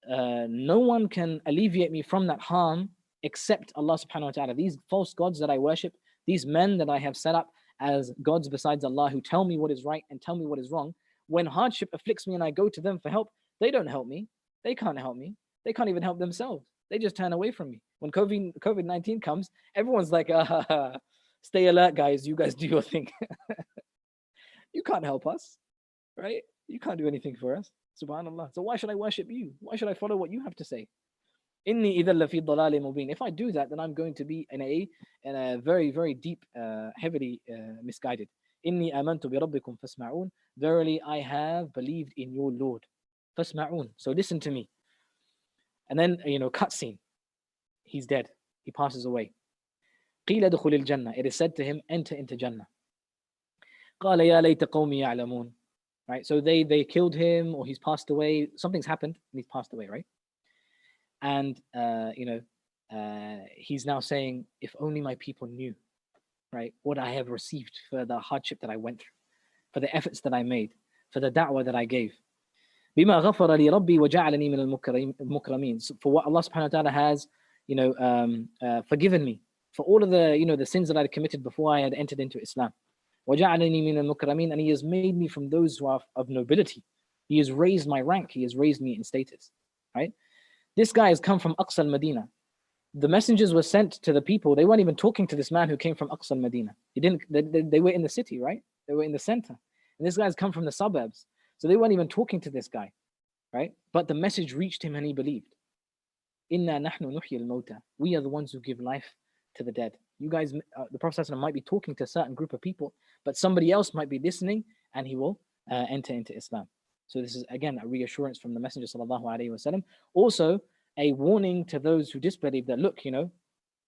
no one can alleviate me from that harm except Allah subhanahu wa ta'ala. These false gods that I worship, these men that I have set up as gods besides Allah, who tell me what is right and tell me what is wrong, when hardship afflicts me and I go to them for help, they don't help me. They can't help me. They can't even help themselves. They just turn away from me. When COVID-19 comes, everyone's like, stay alert, guys. You guys do your thing. You can't help us, right? You can't do anything for us. Subhanallah. So why should I worship you? Why should I follow what you have to say? Inni idha lafi dalali mubin. If I do that, then I'm going to be in a very, very deep, heavily misguided. Inni amantu bi rabbikum fasma'un. Verily, I have believed in your Lord. Fasma'un. So listen to me. And then, cutscene. He's dead. He passes away. قيل ادخل الجنة. It is said to him, enter into Jannah. قال يا ليت قومي يعلمون. Right, so they killed him, or he's passed away. Something's happened, and he's passed away, right? And he's now saying, if only my people knew, right, what I have received for the hardship that I went through, for the efforts that I made, for the da'wah that I gave. بما غفر لي ربي وجعلني من المكرمين. For what Allah subhanahu wa ta'ala has, forgiven me for all of the sins that I had committed before I had entered into Islam. وَجَعَلَنِي مِنَ الْمُكْرَمِينَ. And he has made me from those who are of nobility. He has raised my rank. He has raised me in status, right? This guy has come from Aqsa al-Madinah. The messengers were sent to the people. They weren't even talking to this man who came from Aqsa al-Madinah. They were in the city, right? They were in the center. And this guy's come from the suburbs. So they weren't even talking to this guy, right? But the message reached him and he believed. إِنَّا نَحْنُ نُحْيِي الْمَوْتَى. We are the ones who give life to the dead. You guys, the Prophet ﷺ might be talking to a certain group of people, but somebody else might be listening and he will enter into Islam. So this is, again, a reassurance from the Messenger ﷺ. Also, a warning to those who disbelieve that, look,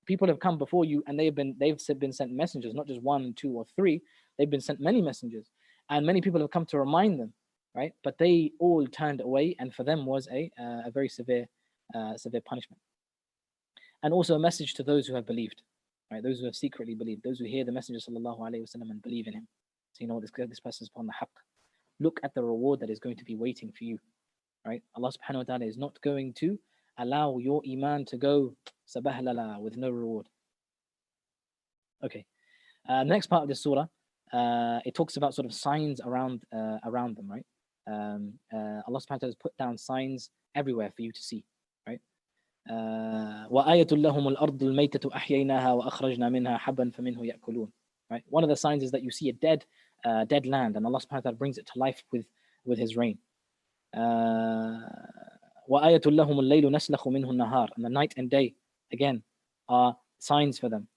people have come before you and they've been sent messengers, not just 1, 2, or 3. They've been sent many messengers, and many people have come to remind them, right? But they all turned away, and for them was a very severe punishment. And also a message to those who have believed, right? Those who have secretly believed, those who hear the Messenger ﷺ and believe in him. So this person is upon the haqq. Look at the reward that is going to be waiting for you, right? Allah subhanahu wa ta'ala is not going to allow your iman to go sabahlala with no reward. Okay. Next part of the surah, it talks about sort of signs around them, right? Allah subhanahu wa ta'ala has put down signs everywhere for you to see, right? وآية لهم الأرض الميتة أحييناها وأخرجنا منها حبا فمنه يأكلون. Right? One of the signs is that you see a dead land, and Allah subhanahu wa ta'ala brings it to life with His rain. وآية لهم الليل نسلخ منه النهار, and the night and day again are signs for them.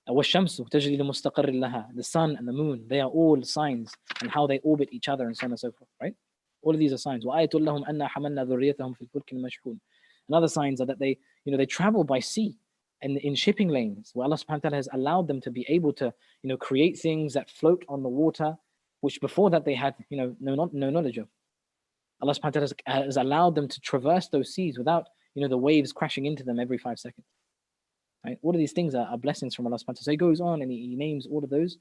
والشمس تجري لمستقر لها, the sun and the moon, they are all signs and how they orbit each other and so on and so forth, right? All of these are signs. وآية لهم أنا حملنا ذريتهم في الفلك المشحون. Another signs are that they travel by sea and in shipping lanes, where Allah subhanahu wa ta'ala has allowed them to be able to create things that float on the water, which before that they had no knowledge of. Allah subhanahu wa ta'ala has allowed them to traverse those seas without the waves crashing into them every 5 seconds. Right? All of these things are blessings from Allah subhanahu wa ta'ala. So he goes on and he names all of those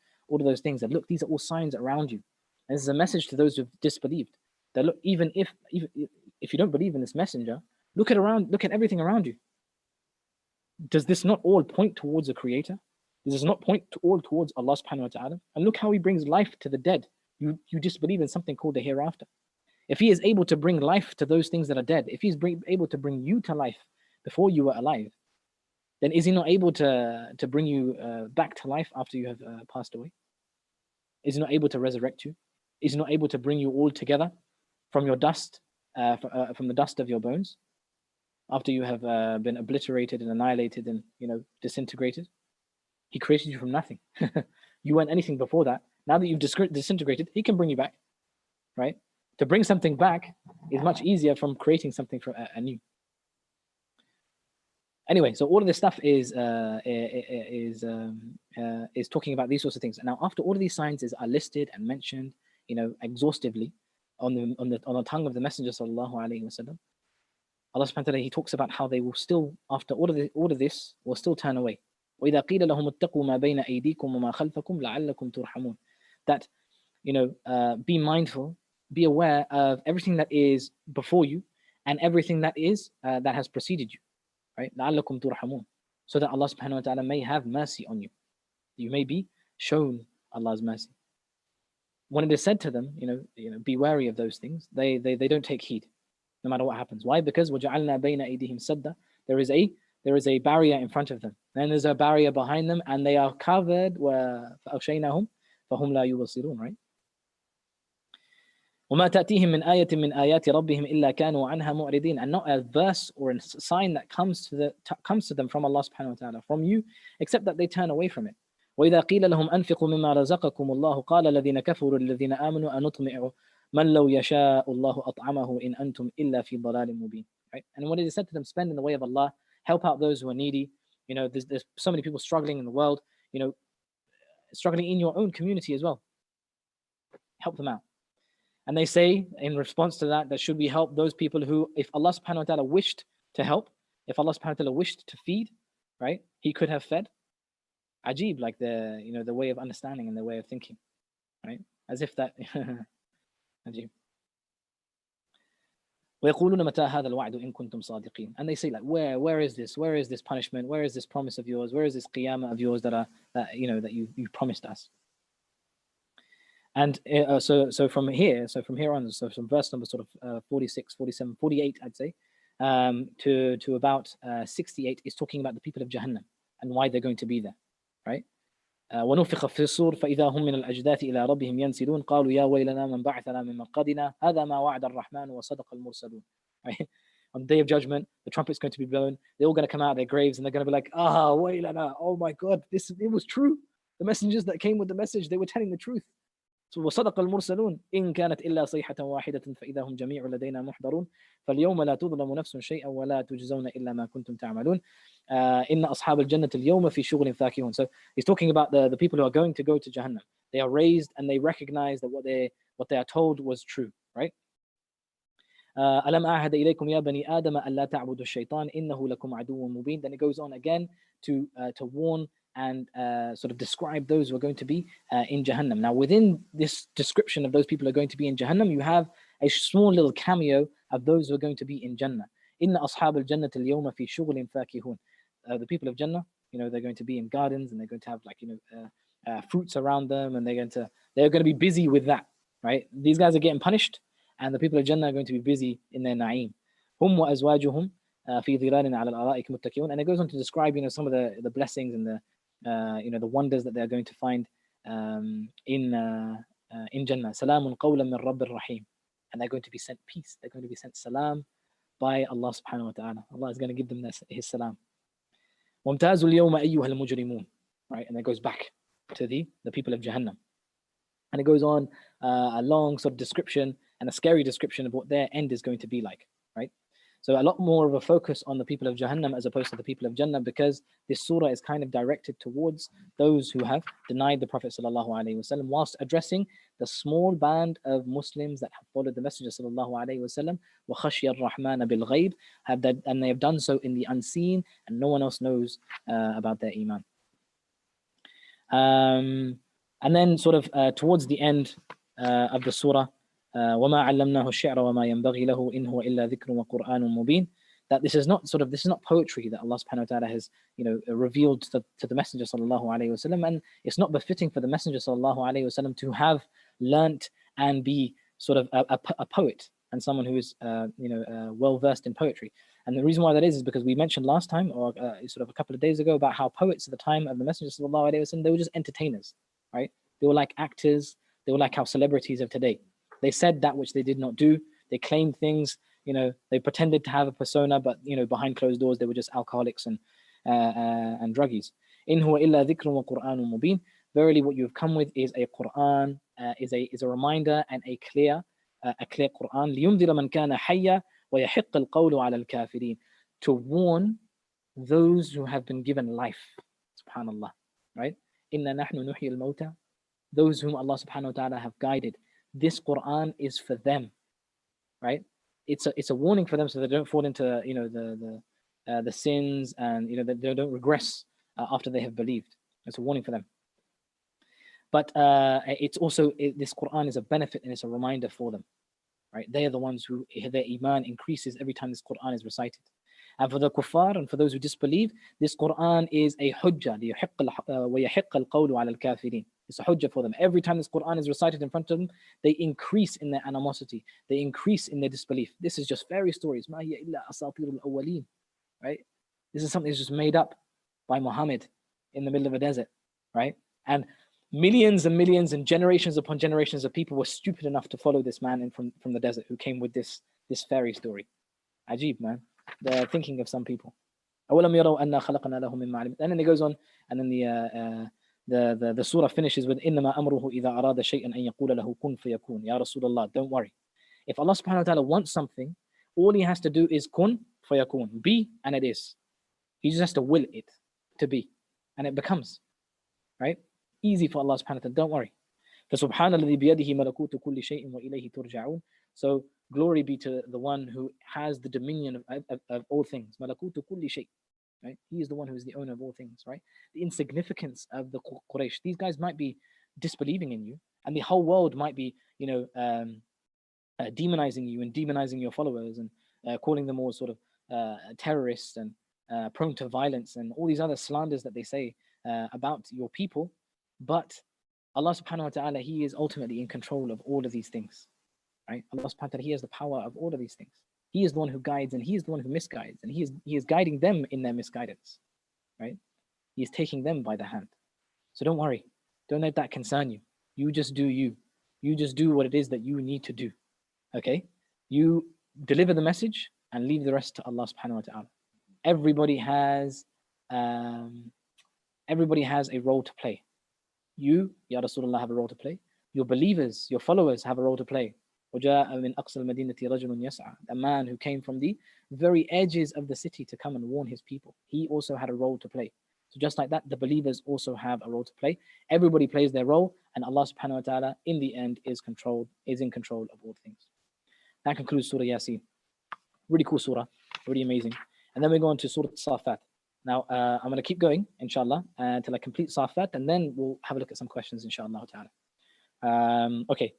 things, that look, these are all signs around you. And this is a message to those who've disbelieved. That look, even if you don't believe in this messenger, look at everything around you. Does this not all point towards a creator? Does this not point all towards Allah subhanahu wa ta'ala? And look how He brings life to the dead. You disbelieve in something called the hereafter. If He is able to bring life to those things that are dead, if He's able to bring you to life before you were alive, then is He not able to bring you back to life after you have passed away? Is He not able to resurrect you? Is He not able to bring you all together from your dust, from the dust of your bones, after you have been obliterated and annihilated and disintegrated? He created you from nothing. You weren't anything before that. Now that you've disintegrated, He can bring you back, right? To bring something back is much easier from creating something from anew. Anyway, so all of this stuff is talking about these sorts of things. Now, after all of these signs are listed and mentioned, exhaustively on the tongue of the Messenger sallallahu alaihi wasallam, Allah subhanahu wa ta'ala, He talks about how they will still, after all of this, will still turn away. وَإِذَا قِيلَ لَهُمُ اتَّقُوا مَا بَيْنَ أَيْدِيكُمْ وَمَا خَلْفَكُمْ لَعَلَّكُمْ تُرْحَمُونَ. That, be mindful, be aware of everything that is before you and everything that has preceded you, right? لَعَلَّكُمْ تُرْحَمُونَ. So that Allah subhanahu wa ta'ala may have mercy on you. You may be shown Allah's mercy. When it is said to them, be wary of those things, they don't take heed, no matter what happens. Why? Because وَجَعَلْنَا بَيْنَ أَيْدِهِمْ سَدًّا. There is a barrier in front of them. Then there's a barrier behind them, and they are covered. فَأَغْشَيْنَاهُمْ فَهُمْ لَا يُبْصِرُونَ, right? وَمَا تَأْتِيهِمْ مِنْ آيَةٍ مِنْ آيَاتِ رَبِّهِمْ إِلَّا كَانُوا عَنْهَا مُعْرِضِينَ. And not a verse or a sign that comes to them from Allah subhanahu wa ta'ala, from you, except that they turn away from it. وَإِذَا قِيلَ لَهُمْ أَنْفِقُوا مِمَّا رَزَقَكُمُ اللَّهُ قَالَ الَّذِينَ كَفَرُوا لِلَّذِينَ آمَنُوا أَنُطْعِمُ مَنْ لَوْ يَشَاءُ اللَّهُ أَطْعَمَهُ إِنْ أَنْتُمْ إِلَّا فِي ضَلَالٍ مُبِينٍ. Right? And when it is said to them, spend in the way of Allah, help out those who are needy. There's so many people struggling in the world, struggling in your own community as well. Help them out. And they say in response to that should we help those people who, if Allah subhanahu wa ta'ala wished to help, if Allah subhanahu wa ta'ala wished to feed, right, He could have fed. Ajib, like the way of understanding and the way of thinking, right? As if that Ajib. وَيَقُولُونَ مَتَى هَذَا الْوَعْدُ إِن كُنْتُمْ صَادِقِينَ. And they say, like, where is this? Where is this punishment? Where is this promise of yours? Where is this qiyamah of yours that you promised us? And so from here on, so from verse number sort of 46, 47, 48, I'd say, to about 68 is talking about the people of Jahannam and why they're going to be there, right? ونفخ في الصور فإذا هم من الأجداث إلى ربهم ينسلون قالوا يا ويلنا من بعثنا من مرقدنا هذا ما وعد الرحمن وصدق المرسلون. Right? On the day of judgment, the trumpet's going to be blown. They're all going to come out of their graves and they're going to be like, waylana, oh my God, it was true. The messengers that came with the message, they were telling the truth. So وصدق المرسلون إن كانت إلا صيحة واحدة فإذا هم جميع لدينا محضرون فاليوم لا تظلم نفس شيئا ولا تجزون إلا ما كنتم تعملون إن أصحاب الجنة اليوم في شغل فاكهون. So he's talking about the people who are going to go to Jahannam. They are raised and they recognize that what they are told was true, right? ألم أعهد إليكم يا بني آدم ألا تعبدوا الشيطان إنه لكم عدو مبين. Then it goes on again to warn and sort of describe those who are going to be in Jahannam. Now, within this description of those people who are going to be in Jahannam, you have a small little cameo of those who are going to be in Jannah. إن أصحاب الجنة اليوم في شغل فاكهون. The people of Jannah, they're going to be in gardens, and they're going to have like, fruits around them, and they're going to be busy with that, right? These guys are getting punished, and the people of Jannah are going to be busy in their na'im. Hum wa azwajuhum fi dhilalin ala al-ara'ik muttaqi'un. And it goes on to describe, some of the blessings and the wonders that they're going to find in Jannah. Salamun qawlan min Rabbir Rahim. And they're going to be sent peace. They're going to be sent salam by Allah subhanahu wa ta'ala. Allah is going to give them his salam. وَامْتَازُوا الْيَوْمَ أَيُّهَا الْمُجْرِمُونَ. Right, and it goes back to the people of Jahannam. And it goes on a long sort of description and a scary description of what their end is going to be like, right? So a lot more of a focus on the people of Jahannam as opposed to the people of Jannah, because this surah is kind of directed towards those who have denied the Prophet ﷺ, whilst addressing the small band of Muslims that have followed the Messenger ﷺ, وَخَشْيَ الرَّحْمَنَ بِالْغَيْبِ, and they have done so in the unseen, and no one else knows about their iman. And then sort of towards the end of the surah, وَمَا عَلَّمْنَاهُ الشِّعْرَ وَمَا يَنْبَغِي لَهُ إِنْ هُوَ إِلَّا ذِكْرٌ وَقُرْآنٌ مُبِينٌ. That this is not poetry that Allah subhanahu wa ta'ala has revealed to the Messenger sallallahu alayhi wasallam, and it's not befitting for the Messenger sallallahu alayhi wasallam to have learnt and be sort of a poet and someone who is well versed in poetry. And the reason why that is because we mentioned last time, or sort of a couple of days ago, about how poets at the time of the Messenger sallallahu alayhi wasallam, they were just entertainers, right? They were like actors. They were like our celebrities of today. They said that which they did not do. They claimed things, they pretended to have a persona, but behind closed doors they were just alcoholics and druggies. In huwa illa dhikrun wa Qur'anun mubin. Verily, what you have come with is a Qur'an, is a reminder and a clear Qur'an. لِيُنذِرَ مَنْ كَانَ حَيًّا وَيَحِقَّ الْقَوْلُ عَلَى الْكَافِرِينَ. To warn those who have been given life. Subhanallah, right? Inna nahnu nuhyi al-mawta. Those whom Allah subhanahu wa ta'ala have guided. This Qur'an is for them, right? It's a warning for them, so they don't fall into the sins, and they don't regress after they have believed. It's a warning for them. But it's also, this Qur'an is a benefit and it's a reminder for them, right? They are the ones who their iman increases every time this Qur'an is recited. And for the kuffar and for those who disbelieve, this Qur'an is a hujjah. وَيَحِقَّ الْقَوْلُ عَلَى الْكَافِرِينَ. It's a hujjah for them. Every time this Qur'an is recited in front of them, they increase in their animosity. They increase in their disbelief. This is just fairy stories. مَا هِيَ إِلَّا أَسَاطِيرُ الْأَوَّلِينَ. Right? This is something that's just made up by Muhammad in the middle of a desert. Right? And millions and millions and generations upon generations of people were stupid enough to follow this man in from the desert who came with this fairy story. Ajib, man. The thinking of some people. And then it goes on, and then the surah finishes with إِنَّمَا أَمْرُهُ إِذَا أَرَادَ شَيْئًا أَن يَقُولَ لَهُ كُن فَيَكُونُ. Ya Rasulullah, don't worry. If Allah subhanahu wa ta'ala wants something, all he has to do is kun fayakun, be, and it is. He just has to will it to be, and it becomes, right? Easy for Allah subhanahu wa ta'ala, don't worry. فَسُبْحَانَ الَّذِي بِيَدِهِ مَلَكُوتُ كُلِّ شَيْءٍ وَإِلَيْهِ تُرْجَعُونَ. So glory be to the one who has the dominion of all things. مَلَكُوتُ كُلِّ شَيْءٍ. Right? He is the one who is the owner of all things, right? The insignificance of the Quraysh. These guys might be disbelieving in you, and the whole world might be, demonizing you and demonizing your followers, and calling them all sort of terrorists and prone to violence and all these other slanders that they say about your people. But Allah subhanahu wa ta'ala, He is ultimately in control of all of these things, right? Allah subhanahu wa ta'ala, He has the power of all of these things. He is the one who guides, and He is the one who misguides, and He is guiding them in their misguidance, right? He is taking them by the hand. So don't worry. Don't let that concern you. You just do you. You just do what it is that you need to do, okay? You deliver the message and leave the rest to Allah subhanahu wa ta'ala. Everybody has a role to play. You, Ya Rasulullah, have a role to play. Your believers, your followers have a role to play. وَجَاءَ مِنْ أَقْصَى الْمَدِينَةِ رَجُلٌ يَسْعَى. A man who came from the very edges of the city to come and warn his people. He also had a role to play. So just like that, the believers also have a role to play. Everybody plays their role, and Allah subhanahu wa ta'ala in the end is in control of all things. That concludes Surah Yasin. Really cool surah, really amazing. And then we go on to Surah As-Saffat. Now, I'm going to keep going, inshallah, until I complete Saffat, and then we'll have a look at some questions, inshallah ta'ala. Okay.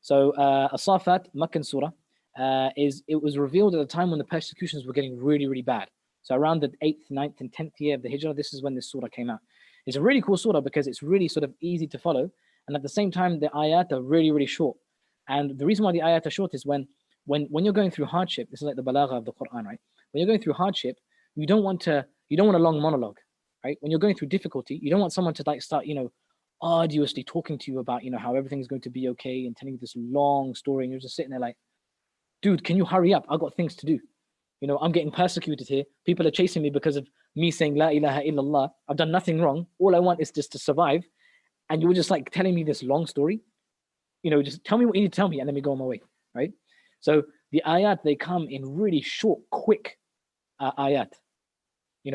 So As-Saffat, Meccan surah, it was revealed at a time when the persecutions were getting really, really bad. So around the 8th, 9th, and 10th year of the Hijrah, this is when this surah came out. It's a really cool surah because it's really sort of easy to follow. And at the same time, the ayat are really, really short. And the reason why the ayat are short is when you're going through hardship, this is like the balagha of the Qur'an, right? When you're going through hardship, you don't want a long monologue, right? When you're going through difficulty, you don't want someone to like start, arduously talking to you about, how everything's going to be okay and telling you this long story. And you're just sitting there like, dude, can you hurry up? I've got things to do. I'm getting persecuted here. People are chasing me because of me saying La ilaha illallah. I've done nothing wrong. All I want is just to survive. And you were just like telling me this long story. Just tell me what you need to tell me and let me go on my way, right? So the ayat, they come in really short, quick ayat,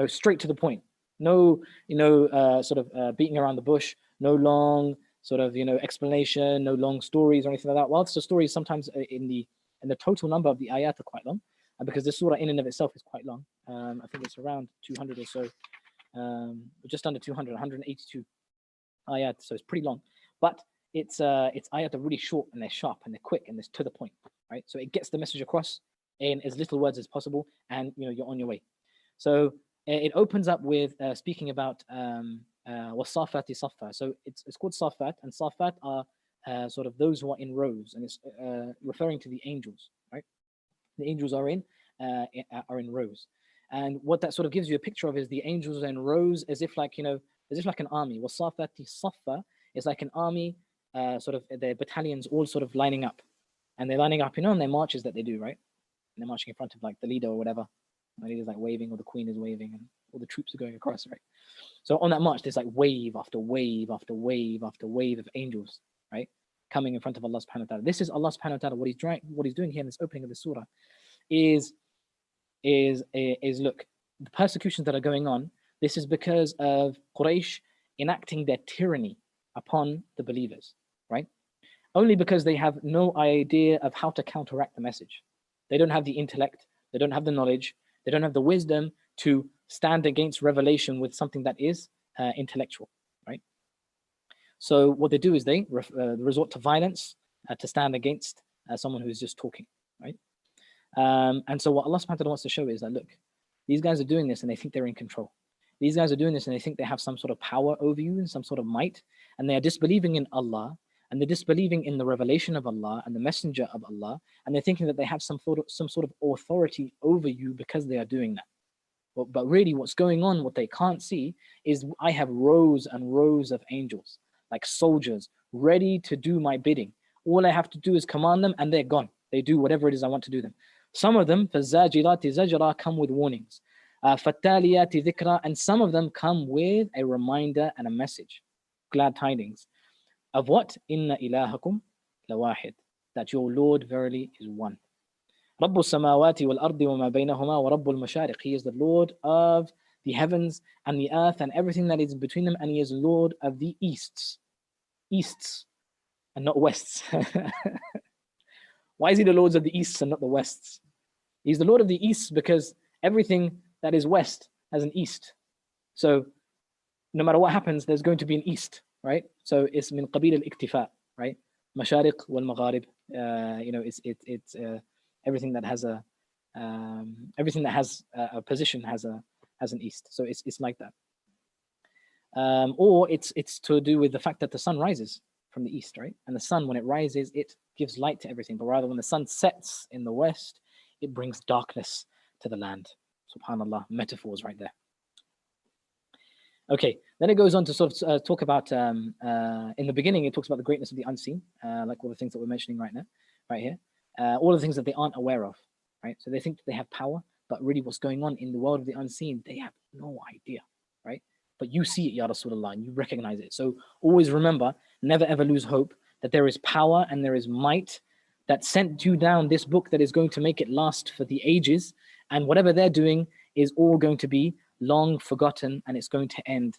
straight to the point. No, sort of beating around the bush, no long sort of, explanation, no long stories or anything like that. Whilst the stories sometimes in the total number of the ayat are quite long, and because the surah in and of itself is quite long. I think it's around 200 or so, just under 200, 182 ayat, so it's pretty long. But it's ayat are really short and they're sharp and they're quick and they're to the point, right? So it gets the message across in as little words as possible, and you're on your way. So it opens up with speaking about was-Saffat Saffa. So it's called Saffat, and Saffat are sort of those who are in rows, and it's referring to the angels, right? The angels are in rows, and what that sort of gives you a picture of is the angels are in rows, as if like an army. Was-Saffat Saffa is like an army, sort of their battalions all sort of lining up, and they're lining up, on their marches that they do, right? And they're marching in front of like the leader or whatever. The leader's like waving, or the queen is waving, and all the troops are going across, right? So on that march, there's like wave after wave after wave after wave of angels, right, coming in front of Allah subhanahu wa ta'ala. This is Allah subhanahu wa ta'ala. What he's doing here in this opening of the surah is look, the persecutions that are going on, this is because of Quraysh enacting their tyranny upon the believers, right? Only because they have no idea of how to counteract the message. They don't have the intellect, they don't have the knowledge, they don't have the wisdom to stand against revelation with something that is intellectual, right? So what they do is they resort to violence to stand against someone who is just talking, right? And so what Allah subhanahu wa ta'ala wants to show is that, look, these guys are doing this and they think they're in control. These guys are doing this and they think they have some sort of power over you and some sort of might, and they are disbelieving in Allah, and they're disbelieving in the revelation of Allah and the messenger of Allah, and they're thinking that they have some sort of authority over you because they are doing that. But really what's going on, what they can't see, is I have rows and rows of angels, like soldiers, ready to do my bidding. All I have to do is command them and they're gone. They do whatever it is I want to do them. Some of them, فَالزَّاجِرَاتِ زَجْرًا, come with warnings. فَالتَّالِيَاتِ ذِكْرًا, and some of them come with a reminder and a message, glad tidings. Of what? إِنَّ إِلَهَكُمْ لَوَاحِدٌ, that your Lord verily is one. رَبُّ السَّمَاوَاتِ وَالْأَرْضِ وَمَا بَيْنَهُمَا وَرَبُّ الْمَشَارِقِ, he is the Lord of the heavens and the earth and everything that is between them, and he is Lord of the easts and not wests. Why is he the Lord of the easts and not the wests? He's the Lord of the easts because everything that is west has an east. So no matter what happens, there's going to be an east, right? So it's min qabil al-iktifa, right? Mashariq wal magharib. It's everything that has a position has an east. So it's like that. Or it's to do with the fact that the sun rises from the east, right? And the sun, when it rises, it gives light to everything. But rather, when the sun sets in the west, it brings darkness to the land. Subhanallah, metaphors right there. Okay, then it goes on to sort of talk about, in the beginning, it talks about the greatness of the unseen, like all the things that we're mentioning right here. All the things that they aren't aware of, right? So they think that they have power, but really what's going on in the world of the unseen, they have no idea, right? But you see it, Ya Rasulullah, and you recognize it. So always remember, never ever lose hope that there is power and there is might that sent you down this book that is going to make it last for the ages. And whatever they're doing is all going to be long forgotten, and it's going to end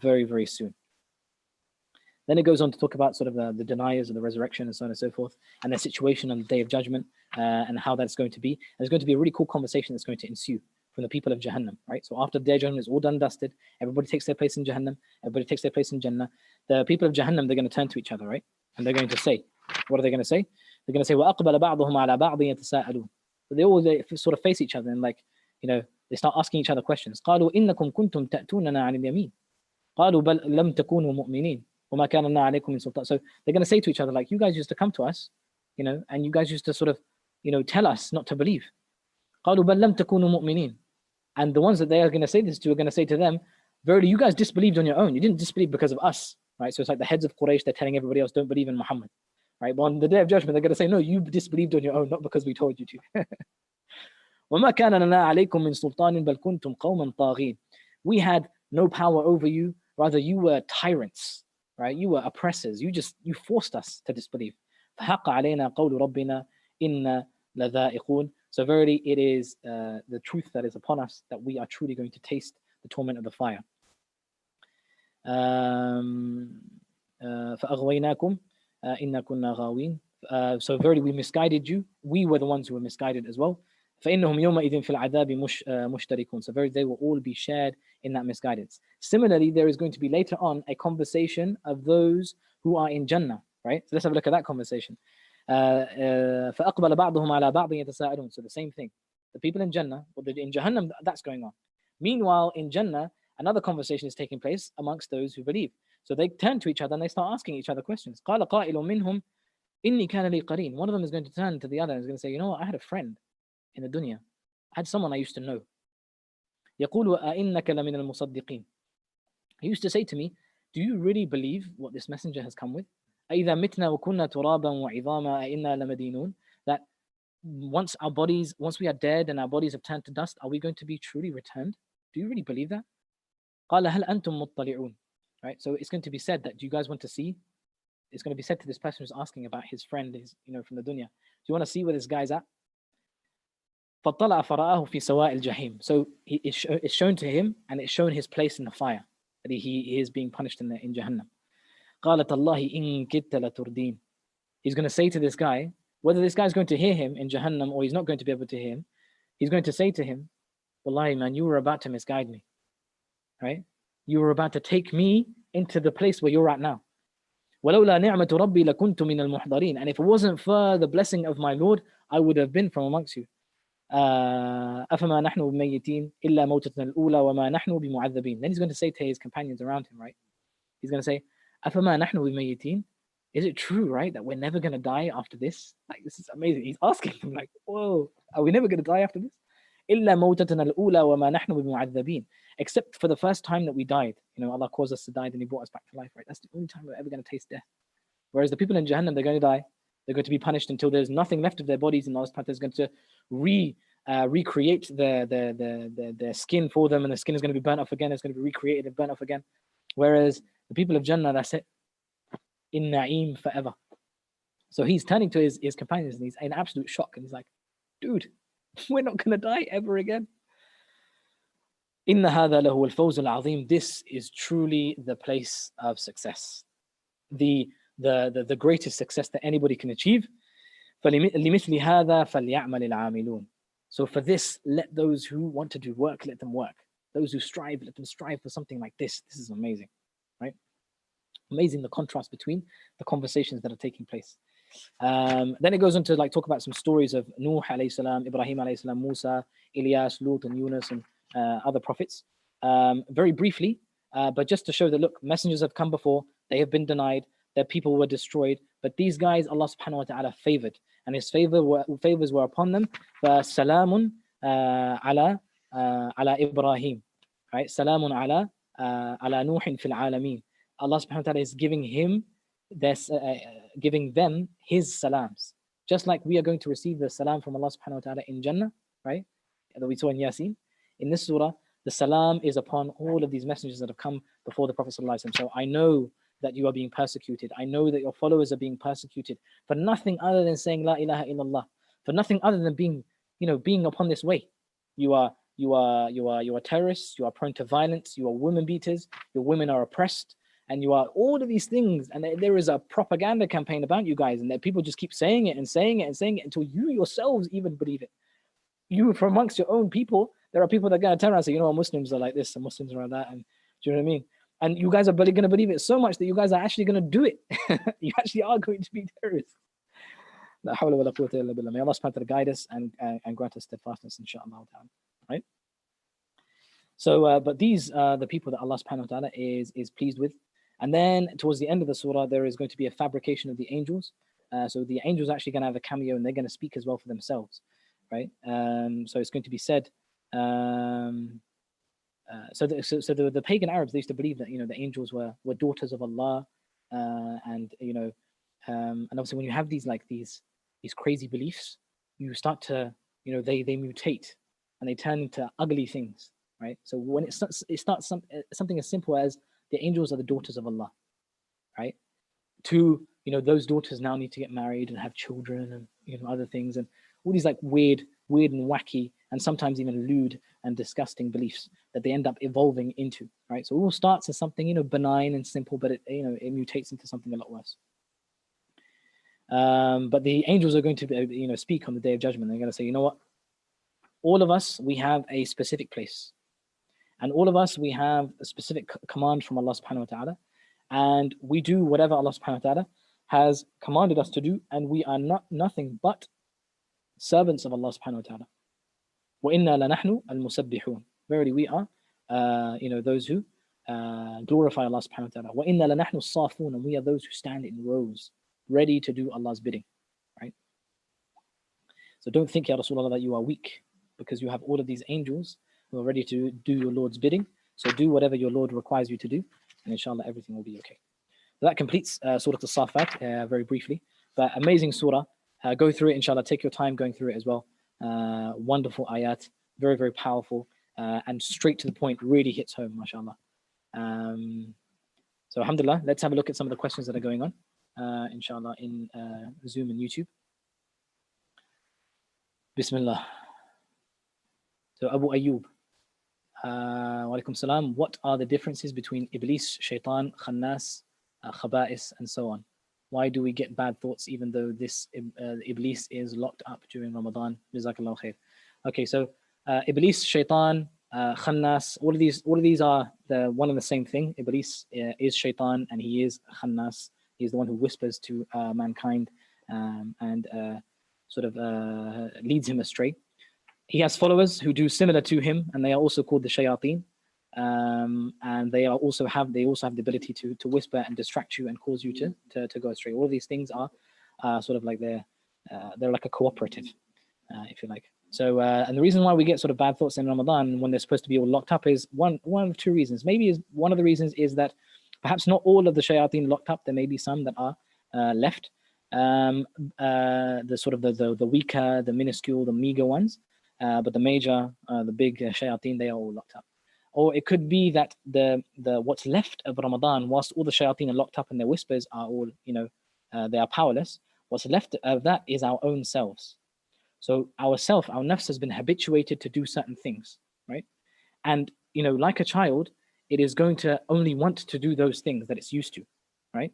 very, very soon. Then it goes on to talk about sort of the deniers of the resurrection and so on and so forth, and their situation on the Day of Judgment, and how that's going to be. And there's going to be a really cool conversation that's going to ensue from the people of Jahannam, right? So after the Day of Judgment is all done, dusted, everybody takes their place in Jahannam, everybody takes their place in Jannah. The people of Jahannam, they're going to turn to each other, right? And they're going to say, what are they going to say? They're going to say, وَأَقْبَلَ بَعْضُهُمْ عَلَى بَعْضٍ يَتَسَاءَلُونَ. So they all sort of face each other and, like, they're They start asking each other questions. قالوا إنكم كنتم تأتوننا عن اليمين. قالوا بل لم تكونوا مؤمنين وما كان لنا عليكم من سلطان. So they're going to say to each other, like, you guys used to come to us, and you guys used to sort of, tell us not to believe. قالوا بل لم تكونوا مؤمنين. And the ones that they are going to say this to are going to say to them, verily, you guys disbelieved on your own. You didn't disbelieve because of us, right? So it's like the heads of Quraysh, they're telling everybody else, don't believe in Muhammad, right? But on the day of judgment, they're going to say, no, you disbelieved on your own, not because we told you to. وما كان لنا عليكم من سلطان بل كنتم قوما طاغين. We had no power over you, rather you were tyrants, right? You were oppressors. You forced us to disbelieve. فحق علينا قول ربنا إنا لذائقون. So verily it is the truth that is upon us that we are truly going to taste the torment of the fire. فأغويناكم إنا كنا غاوين. So verily we misguided you. We were the ones who were misguided as well. فإنهم يومئذ في العذاب مشتركون. So verily they will all be shared in that misguidance. Similarly, there is going to be later on a conversation of those who are in Jannah, right? So let's have a look at that conversation. فأقبل بعضهم على بعض يتساءلون. So the same thing. The people in Jannah, or in Jahannam, that's going on. Meanwhile, in Jannah, another conversation is taking place amongst those who believe. So they turn to each other and they start asking each other questions. قال قائل منهم إني كان لي قرين. One of them is going to turn to the other and is going to say, you know what, I had a friend in the dunya. I had someone I used to know. يقول أئنك لمن المصدقين. He used to say to me, do you really believe what this messenger has come with? أئذا متنا وكنا ترابا وعظاما أئنا لمدينون. That once we are dead and our bodies have turned to dust, are we going to be truly returned? Do you really believe that? قال هل أنتم مطلعون. Right, so it's going to be said that, do you guys want to see? It's going to be said to this person who's asking about his friend, from the dunya. Do you want to see where this guy's at? فَطَّلَعَ فَرَآهُ فِي سَوَاءِ الْجَحِيمِ. So it's shown to him, and it's shown his place in the fire, that he is being punished in Jahannam. قَالَ تَاللَّهِ إِن كِدْتَ لَتُرْدِينَ. He's going to say to this guy, whether this guy's going to hear him in Jahannam or he's not going to be able to hear him, he's going to say to him, Wallahi man, you were about to misguide me, right? You were about to take me into the place where you're at now. وَلَوْلَا نِعْمَةُ رَبِّي لَكُنْتُ مِنَ الْمُحْضَرِينَ. And if it wasn't for the blessing of my Lord, I would have been from amongst you. أَفَمَا نَحْنُ بِمَيِّتِينَ إِلَّا مَوْتَتْنَا الْأُولَى وَمَا نَحْنُ بِمُعَذَّبِينَ. Then he's going to say to his companions around him, right? He's going to say, أَفَمَا نَحْنُ بِمَيِّتِينَ. Is it true, right, that we're never going to die after this? Like, this is amazing. He's asking them, like, whoa, are we never going to die after this? إِلَّا مَوْتَتْنَا الْأُولَى وَمَا نَحْنُ بِمُعَذَّبِينَ. Except for the first time that we died. Allah caused us to die, then He brought us back to life, right? That's the only time we're ever going to taste death. Whereas the people in Jahannam, they're going to die. They're going to be punished until there's nothing left of their bodies, and Allah is going to recreate their skin for them, and the skin is going to be burnt off again. It's going to be recreated and burnt off again. Whereas the people of Jannah, that's it. In na'im forever. So he's turning to his companions and he's in absolute shock, and he's like, dude, we're not going to die ever again. إِنَّ هَذَا لَهُوَ الْفَوْزُ الْعَظِيمُ. This is truly the place of success, the greatest success that anybody can achieve. فَلِمِثْلِ هَذَا فَلْيَعْمَلِ الْعَامِلُونَ. So for this, let those who want to do work, let them work. Those who strive, let them strive for something like this. This is amazing, right? Amazing, the contrast between the conversations that are taking place. Then it goes on to talk about some stories of Nuh alayhi salam, Ibrahim alayhi salam, Musa, Ilyas, Lut, and Yunus, and other prophets. Very briefly, but just to show that, look, messengers have come before, they have been denied, their people were destroyed, but these guys Allah subhanahu wa ta'ala favored, and His favors were upon them. Salamun ala Ibrahim, right? Salamun ala Nuhin fil alameen. Allah subhanahu wa ta'ala is giving them His salams. Just like we are going to receive the salam from Allah subhanahu wa ta'ala in Jannah, right? That we saw in Yasin. In this surah, the salam is upon all of these messengers that have come before the Prophet sallallahu alaihi wasallam. So I know that you are being persecuted. I know that your followers are being persecuted for nothing other than saying La ilaha illallah, for nothing other than being upon this way. You are terrorists, you are prone to violence, you are women beaters, your women are oppressed, and you are all of these things, and there is a propaganda campaign about you guys, and that people just keep saying it and saying it and saying it until you yourselves even believe it. You, from amongst your own people, there are people that are going to turn around and say, Muslims are like this and Muslims are like that, and do you know what I mean? And you guys are going to believe it so much that you guys are actually going to do it. You actually are going to be terrorists. La hawla wa la quwwata illa billah. May Allah subhanahu wa ta'ala guide us and grant us steadfastness, inshaAllah. Right? So, but these are the people that Allah subhanahu wa ta'ala is pleased with. And then towards the end of the surah, there is going to be a fabrication of the angels. So the angels are actually going to have a cameo, and they're going to speak as well for themselves, right? So it's going to be said. So the pagan Arabs, they used to believe that the angels were daughters of Allah, and and obviously when you have these crazy beliefs, you start to they mutate and they turn into ugly things, right? So when it starts something as simple as the angels are the daughters of Allah, right? To those daughters now need to get married and have children and other things, and all these weird and wacky and sometimes even lewd and disgusting beliefs that they end up evolving into, right? So it all starts as something benign and simple, but it mutates into something a lot worse. But the angels are going to speak on the Day of Judgment. They're going to say, you know what? All of us, we have a specific place, and all of us, we have a specific command from Allah subhanahu wa ta'ala, and we do whatever Allah subhanahu wa ta'ala has commanded us to do, and we are nothing but servants of Allah subhanahu wa ta'ala. وَإِنَّا لَنَحْنُ الْمُسَبِّحُونَ. Verily we are those who glorify Allah subhanahu wa ta'ala. وَإِنَّا لَنَحْنُ الصَّافُونَ. And we are those who stand in rows, ready to do Allah's bidding, right? So don't think, Ya Rasulullah, that you are weak, because you have all of these angels who are ready to do your Lord's bidding. So do whatever your Lord requires you to do, and inshallah everything will be okay. So that completes Surah As-Saffat very briefly, but amazing surah. Go through it, inshallah. Take your time going through it as well. Wonderful ayat, very, very powerful, and straight to the point, really hits home, mashallah. So alhamdulillah, let's have a look at some of the questions that are going on, inshallah, in Zoom and YouTube. Bismillah. So Abu Ayyub, wa alaikum salam. What are the differences between Iblis, Shaitan, Khannas, Khaba'is, and so on? Why do we get bad thoughts even though this Iblis is locked up during Ramadan? Jazakallah khair. Okay, so Iblis, Shaitan, Khannas, all of these are one and the same thing. Iblis is Shaitan and he is Khannas. He is the one who whispers to mankind and sort of leads him astray. He has followers who do similar to him, and they are also called the Shayateen. And they also have the ability to whisper and distract you and cause you to go astray. All of these things are sort of like they're like a cooperative, if you like. So and the reason why we get sort of bad thoughts in Ramadan when they're supposed to be all locked up is one of two reasons. One of the reasons is that perhaps not all of the shayateen locked up. There may be some that are left. The sort of the weaker, the minuscule, the meager ones, but the major, the big shayateen, they are all locked up. Or it could be that the what's left of Ramadan, whilst all the shayateen are locked up and their whispers are all, they are powerless, what's left of that is our own selves. So our nafs has been habituated to do certain things, right? And, like a child, it is going to only want to do those things that it's used to, right?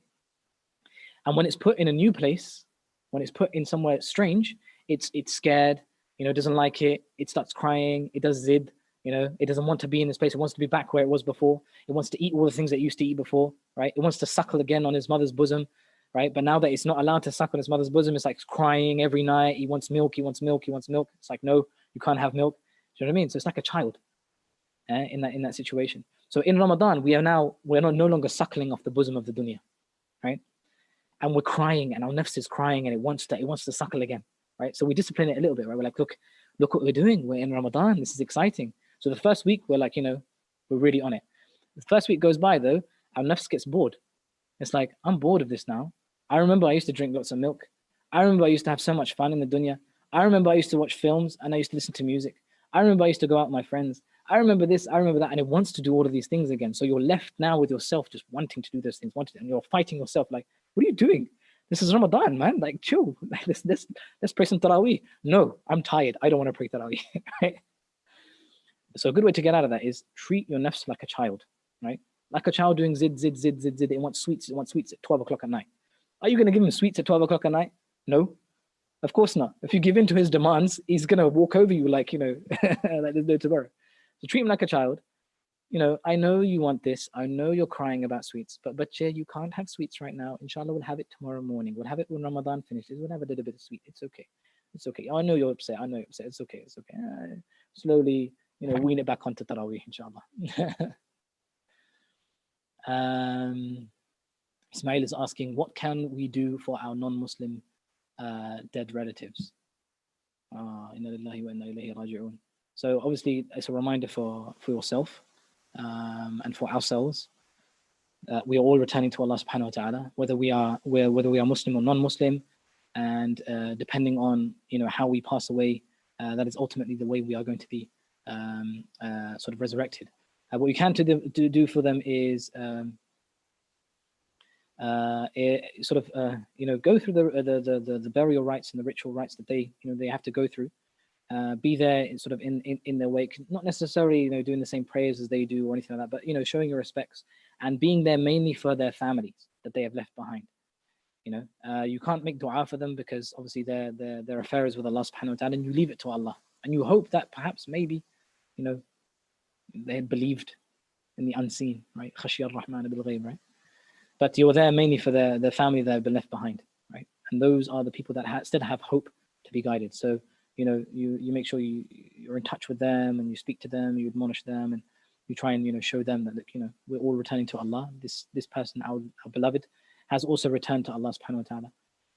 And when it's put in a new place, when it's put in somewhere strange, it's scared, it doesn't like it, it starts crying, it does zid, it doesn't want to be in this place. It wants to be back where it was before. It wants to eat all the things that it used to eat before, right? It wants to suckle again on his mother's bosom, right? But now that it's not allowed to suck on his mother's bosom, it's like crying every night. He wants milk, he wants milk, he wants milk. It's like, no, you can't have milk. Do you know what I mean? So it's like a child in that situation. So in Ramadan, we're no longer suckling off the bosom of the dunya, right? And we're crying, and our nafs is crying, and it wants to suckle again, right? So we discipline it a little bit, right? We're like, look what we're doing. We're in Ramadan. This is exciting. So the first week, we're like, we're really on it. The first week goes by, though, our nafs gets bored. It's like, I'm bored of this now. I remember I used to drink lots of milk. I remember I used to have so much fun in the dunya. I remember I used to watch films, and I used to listen to music. I remember I used to go out with my friends. I remember this, I remember that, and it wants to do all of these things again. So you're left now with yourself just wanting to do those things, and you're fighting yourself like, what are you doing? This is Ramadan, man. Like, chill. Like, let's pray some Taraweeh. No, I'm tired. I don't want to pray Taraweeh. Right? So a good way to get out of that is treat your nafs like a child, right? Like a child doing zid. It wants sweets. It wants sweets at 12 o'clock at night. Are you going to give him sweets at 12 o'clock at night? No, of course not. If you give in to his demands, he's going to walk over you like, like there's no tomorrow. So treat him like a child. I know you want this. I know you're crying about sweets, but yeah, you can't have sweets right now. Inshallah, we'll have it tomorrow morning. We'll have it when Ramadan finishes. We'll have a little bit of sweet. It's okay. It's okay. I know you're upset. It's okay. Slowly, wean it back onto Taraweeh, inshallah. Ismail is asking, what can we do for our non-Muslim dead relatives? Inna lillahi wa inna ilayhi raji'un. So obviously it's a reminder for yourself and for ourselves. We are all returning to Allah subhanahu wa ta'ala, whether we are Muslim or non-Muslim, and depending on how we pass away, that is ultimately the way we are going to be sort of resurrected. What we can do for them is go through the burial rites and the ritual rites that they have to go through. Be there in their wake, not necessarily doing the same prayers as they do or anything like that, but showing your respects and being there mainly for their families that they have left behind. You can't make dua for them because obviously their affairs with Allah subhanahu wa ta'ala, and you leave it to Allah, and you hope that perhaps maybe they had believed in the unseen, right? Khashiyar Rahman bil Ghayb, right? But you're there mainly for their family that have been left behind, right? And those are the people that still have hope to be guided. So you make sure you're in touch with them, and you speak to them, you admonish them, and you try and show them that, look, we're all returning to Allah. This person, our beloved, has also returned to Allah subhanahu wa ta'ala,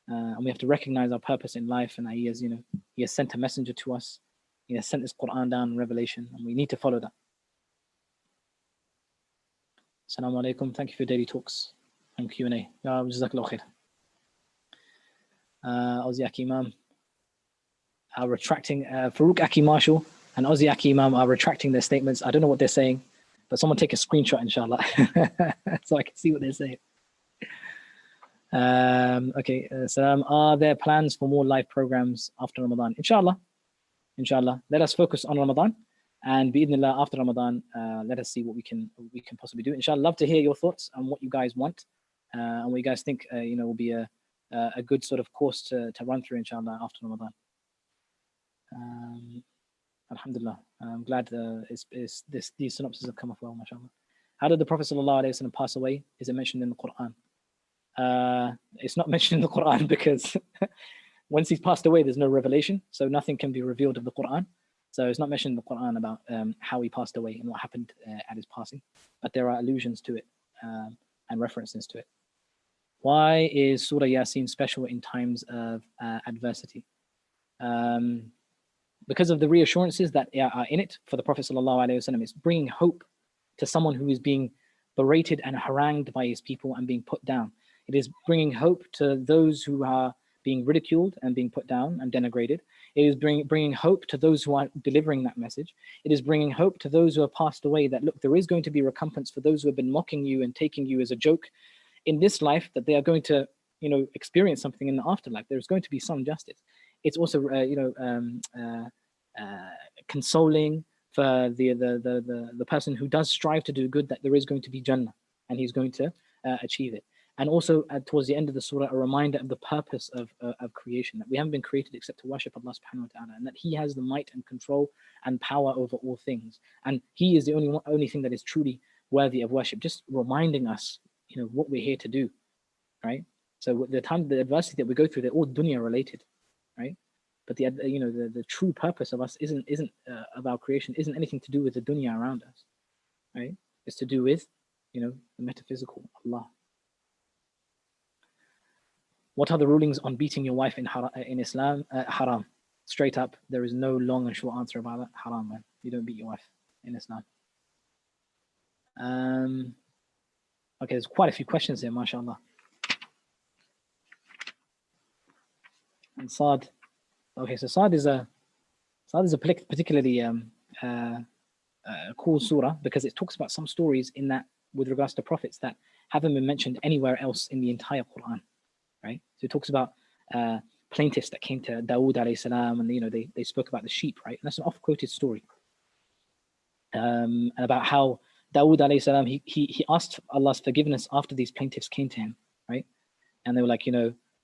and we have to recognize our purpose in life, and that He has sent a messenger to us. He has sent this Qur'an down in Revelation, and we need to follow that. Assalamu alaikum. Thank you for your daily talks and Q&A. Ya jazakallahu khair. Aussie Aki Imam are retracting, Farouk Aki Marshall and Aussie Aki Imam are retracting their statements. I don't know what they're saying, but someone take a screenshot, inshallah, so I can see what they're saying. Okay, Salam, are there plans for more live programs after Ramadan? Inshallah, let us focus on Ramadan, and bi'idhnillah, after Ramadan, let us see what we can possibly do. Inshallah, love to hear your thoughts on what you guys want, and what you guys think will be a good sort of course to run through, inshallah, after Ramadan. Alhamdulillah, I'm glad these synopses have come off well, mashallah. How did the Prophet ﷺ pass away? Is it mentioned in the Qur'an? It's not mentioned in the Qur'an because once he's passed away, there's no revelation, so nothing can be revealed of the Qur'an. So it's not mentioned in the Qur'an about how he passed away and what happened at his passing, but there are allusions to it and references to it. Why is Surah Yasin special in times of adversity? Because of the reassurances that are in it for the Prophet ﷺ. It's bringing hope to someone who is being berated and harangued by his people and being put down. It is bringing hope to those who are being ridiculed and being put down and denigrated. It is bringing hope to those who are delivering that message. It is bringing hope to those who have passed away that, look, there is going to be recompense for those who have been mocking you and taking you as a joke in this life, that they are going to experience something in the afterlife. There's going to be some justice. It's also consoling for the person who does strive to do good, that there is going to be Jannah and he's going to achieve it. And also towards the end of the surah, a reminder of the purpose of creation, that we haven't been created except to worship Allah subhanahu wa ta'ala, and that He has the might and control and power over all things, and He is the only thing that is truly worthy of worship. Just reminding us what we're here to do, right? So the adversity that we go through, they're all dunya related, right? But the true purpose of us isn't of our creation isn't anything to do with the dunya around us, right? It's to do with the metaphysical, Allah. What are the rulings on beating your wife in Islam? Haram. Straight up, there is no long and short answer about that. Haram, man. You don't beat your wife in Islam. Okay, there's quite a few questions here, mashallah. And Saad. Okay, so Saad is a particularly cool surah because it talks about some stories in that with regards to prophets that haven't been mentioned anywhere else in the entire Qur'an. Right, so it talks about plaintiffs that came to Dawood alayhi salam, and they spoke about the sheep, right? And that's an oft-quoted story, and about how Dawood alayhi salam he asked Allah's forgiveness after these plaintiffs came to him, right? And they were like,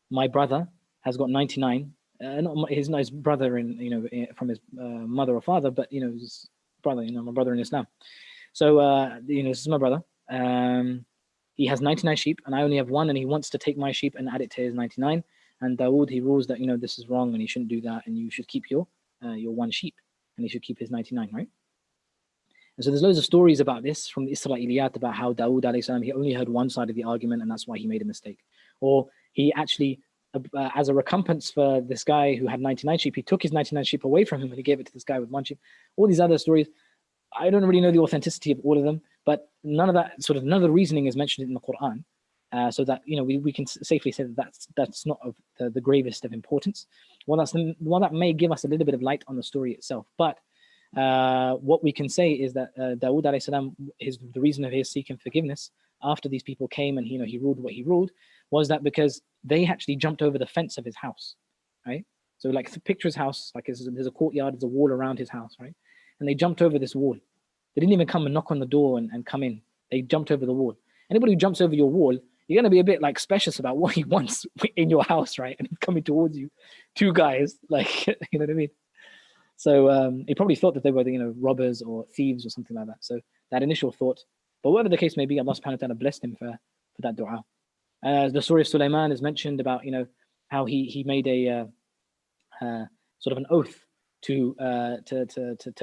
my brother has got 99, not his brother from his mother or father, but his brother, my brother in Islam. So this is my brother. He has 99 sheep and I only have one, and he wants to take my sheep and add it to his 99. And Dawood, he rules that, this is wrong and he shouldn't do that, and you should keep your one sheep and he should keep his 99, right? And so there's loads of stories about this from the Israeliyat about how Dawood alayhi salam, he only heard one side of the argument and that's why he made a mistake. Or he actually, as a recompense for this guy who had 99 sheep, he took his 99 sheep away from him and he gave it to this guy with one sheep. All these other stories, I don't really know the authenticity of all of them, but none of the reasoning is mentioned in the Qur'an. So that we can safely say that that's not of the gravest of importance. Well, that may give us a little bit of light on the story itself. But what we can say is that Dawood alayhi salam, the reason of his seeking forgiveness after these people came and he ruled what he ruled was that because they actually jumped over the fence of his house, right? So like picture his house, like there's a courtyard, there's a wall around his house, right? And they jumped over this wall. They didn't even come and knock on the door and come in. They jumped over the wall. Anybody who jumps over your wall, you're going to be a bit like specious about what he wants in your house, right? And he's coming towards you, two guys, like, you know what I mean? So he probably thought that they were, robbers or thieves or something like that. So that initial thought, but whatever the case may be, Allah subhanahu wa ta'ala blessed him for that dua. The story of Sulaiman is mentioned about, how he made a sort of an oath to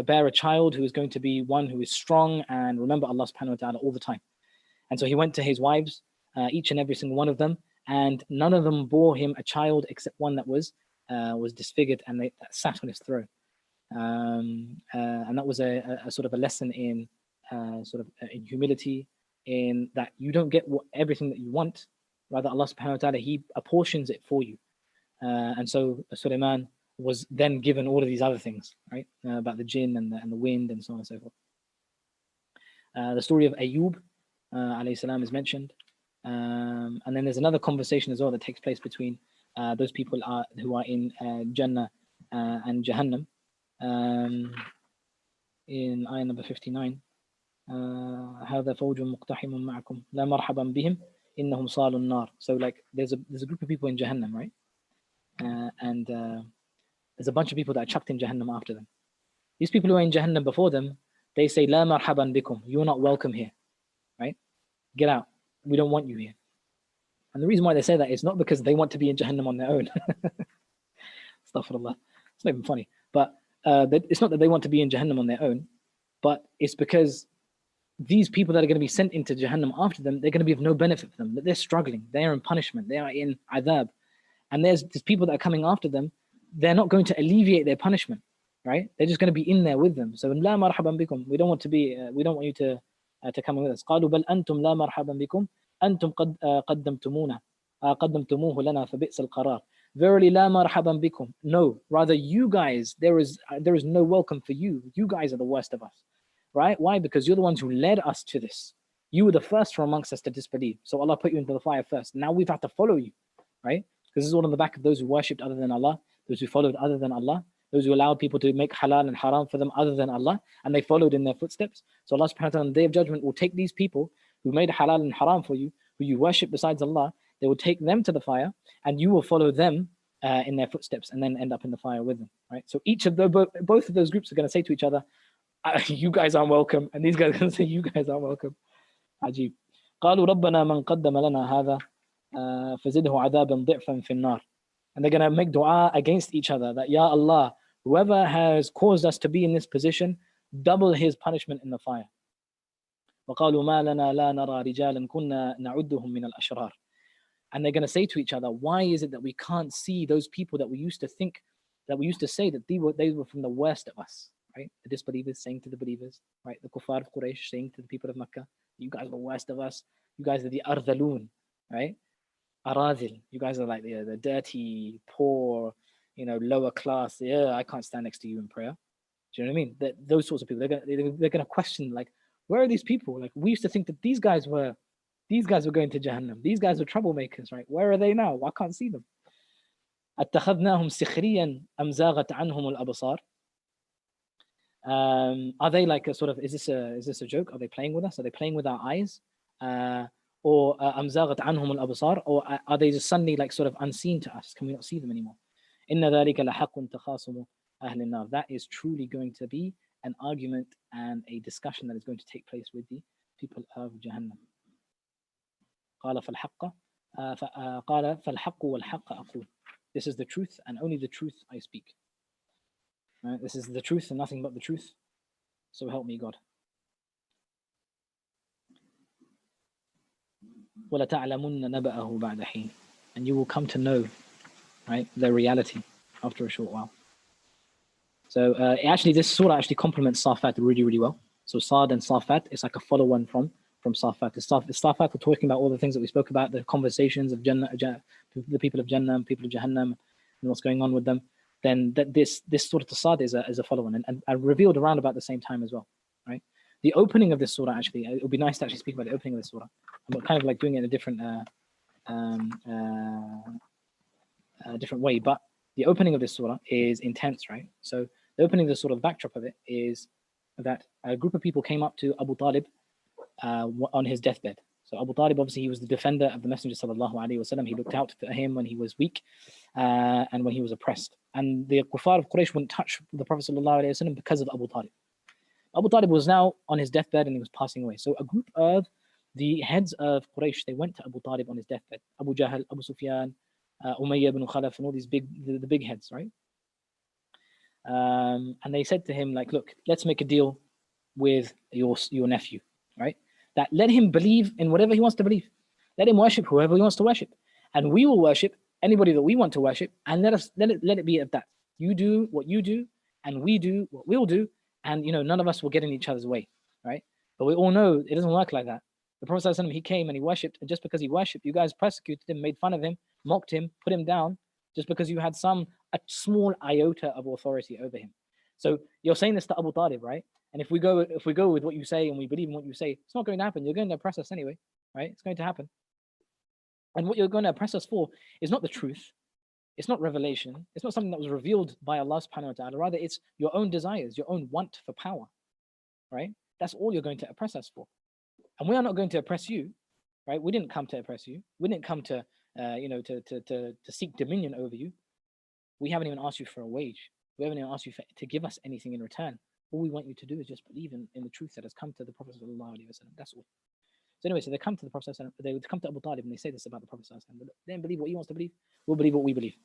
bear a child who is going to be one who is strong and remember Allah subhanahu wa ta'ala all the time. And so he went to his wives, each and every single one of them, and none of them bore him a child except one that was disfigured and that sat on his throne. And that was a sort of a lesson in in humility, in that you don't get everything that you want. Rather, Allah subhanahu wa ta'ala, He apportions it for you. And so Sulaiman was then given all of these other things, right? About the jinn and the wind and so on and so forth. The story of Ayub alayhi salam is mentioned. And then there's another conversation as well that takes place between those people who are in Jannah and Jahannam. In ayah number 59, هذا فوج مقتحم معكم لا مرحبا بهم إنهم صالوا النار. So like there's a group of people in Jahannam, right? And there's a bunch of people that are chucked in Jahannam after them. These people who are in Jahannam before them, they say لا مرحبا بكم, you're not welcome here, right? Get out, we don't want you here. And the reason why they say that is not because they want to be in Jahannam on their own. Astaghfirullah. It's not even funny. But it's not that they want to be in Jahannam on their own, but it's because these people that are going to be sent into Jahannam after them, they're going to be of no benefit for them. They're struggling. They are in punishment. They are in adhab. And there's people that are coming after them. They're not going to alleviate their punishment, right? They're just going to be in there with them. So la marhaban bikum. We don't want you to come with us. قالوا بل أنتم لا مرحبا بكم أنتم قدمتموه لنا فبئس القرار. Verily la marhaban bikum. No, rather you guys, there is no welcome for you. You guys are the worst of us. Right? Why? Because you're the ones who led us to this. You were the first from amongst us to disbelieve. So Allah put you into the fire first. Now we've had to follow you. Right? Because this is all on the back of those who worshipped other than Allah, those who followed other than Allah, those who allowed people to make halal and haram for them other than Allah, and they followed in their footsteps. So Allah subhanahu wa ta'ala on the Day of Judgment will take these people who made halal and haram for you, who you worship besides Allah, they will take them to the fire, and you will follow them in their footsteps and then end up in the fire with them. Right? So both of those groups are going to say to each other, you guys aren't welcome, and these guys are going to say, you guys aren't welcome. Ajib. قالوا ربنا من قدم لنا هذا فزده عذابا ضعفا في النار. And they're going to make dua against each other that, Ya Allah, whoever has caused us to be in this position, double his punishment in the fire. وقالوا ما لنا لا نرى رجالا كنا نعدهم من الأشرار. And they're going to say to each other, why is it that we can't see those people that we used to say that they were from the worst of us, right? The disbelievers saying to the believers, right? The kuffar of Quraysh saying to the people of Mecca, you guys are the worst of us. You guys are the ardhalun, right? Aradhil. You guys are like the dirty, poor, lower class. Yeah, I can't stand next to you in prayer. Do you know what I mean? Those sorts of people, they're gonna question, like, where are these people? Like, we used to think that these guys were going to Jahannam. These guys were troublemakers, right? Where are they now? I can't see them. أَتَّخَذْنَاهُمْ سِخْرِيًّا أَمْ زَاغَتْ عَنْهُمُ الْأَبْصَارِ. Are they like a sort of, is this a joke? Are they playing with us? Are they playing with our eyes? Or أَمْ زَاغَتْ عَنْهُمُ الْأَبْصَارِ. Or are they just suddenly like sort of unseen to us? Can we not see them anymore? إِنَّ ذَلِكَ لَحَقٌ تَخَاصُمُ أَهْلِ النَّارِ. That is truly going to be an argument and a discussion that is going to take place with the people of Jahannam. قال فالحق والحق أقول. This is the truth and only the truth I speak. Right? This is the truth and nothing but the truth. So help me God. وَلَتَعْلَمُنَّ نَبَأَهُ بَعْدَ حِينٍ. And you will come to know, right, the reality after a short while. So actually, this surah actually complements Saffat really, really well. So Sad and Saffat is like a follow-on from Saffat. The Saffat were talking about all the things that we spoke about, the conversations of Jannah, the people of Jannah, people of Jahannam, and what's going on with them. Then this surah Sad is a follow-on and revealed around about the same time as well, right? The opening of this surah, actually, it would be nice to actually speak about the opening of this surah. I'm kind of like doing it in a different way, but the opening of this surah is intense, right? So the opening of the surah, the backdrop of it is that a group of people came up to Abu Talib on his deathbed. So Abu Talib, obviously, he was the defender of the Messenger sallallahu alaihi wasallam. He looked out for him when he was weak and when he was oppressed. And the kuffar of Quraysh wouldn't touch the Prophet sallallahu alaihi wasallam because of Abu Talib. Abu Talib was now on his deathbed and he was passing away. So a group of the heads of Quraysh, they went to Abu Talib on his deathbed. Abu Jahl, Abu Sufyan, Umayyah ibn Khalaf, and all these the big heads, right? And they said to him, like, look, let's make a deal with your nephew, right? That let him believe in whatever he wants to believe. Let him worship whoever he wants to worship. And we will worship anybody that we want to worship, and let it be at that. You do what you do, and we do what we'll do, and none of us will get in each other's way, right? But we all know it doesn't work like that. The Prophet ﷺ, he came and he worshipped, and just because he worshipped, you guys persecuted him, made fun of him, mocked him, put him down, just because you had a small iota of authority over him. So you're saying this to Abu Talib, right? And if we go with what you say and we believe in what you say, it's not going to happen. You're going to oppress us anyway, right? It's going to happen. And what you're going to oppress us for is not the truth. It's not revelation. It's not something that was revealed by Allah subhanahu wa ta'ala. Rather, it's your own desires, your own want for power, right? That's all you're going to oppress us for. And we are not going to oppress you, right? We didn't come to oppress you. We didn't come to seek dominion over you. We haven't even asked you for a wage. We haven't even asked you to give us anything in return. All we want you to do is just believe in the truth that has come to the Prophet sallallahu alaihi wasallam. That's all. So anyway, so they come to the Prophet sallallahu alaihi wasallam, they would come to Abu Talib and they say this about the Prophet sallallahu alaihi wasallam. They don't believe what he wants to believe. We'll believe what we believe.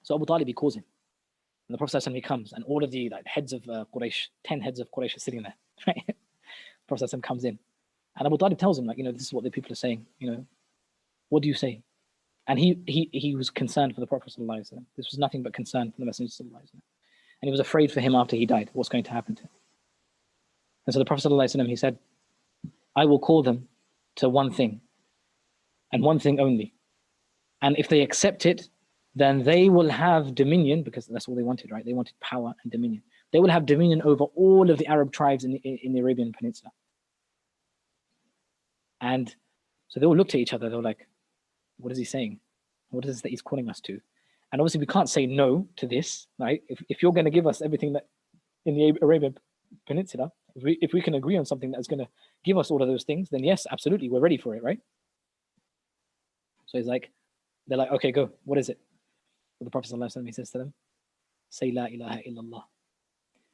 So Abu Talib, he calls him. And the Prophet sallallahu alaihi wasallam, he comes, and all of the heads of Quraysh, 10 heads of Quraysh are sitting there. Right? The Prophet sallallahu alaihi wasallam comes in. And Abu Talib tells him, this is what the people are saying. What do you say? And he was concerned for the Prophet sallallahu alaihi wasallam. This was nothing but concern for the Messenger sallallahu alaihi wasallam. And he was afraid for him after he died, what's going to happen to him. And so the Prophet sallallahu alaihi wasallam, he said, I will call them to one thing, and one thing only. And if they accept it, then they will have dominion, because that's all they wanted, right? They wanted power and dominion. They will have dominion over all of the Arab tribes in the Arabian Peninsula. And so they all looked at each other. They were like, what is he saying? What is this that he's calling us to? And obviously we can't say no to this, right? If you're going to give us everything that in the Arabian Peninsula, if we can agree on something that's going to give us all of those things, then yes, absolutely, we're ready for it, right? So they're like, okay, go. What is it? Well, the Prophet ﷺ, he says to them, say la ilaha illallah.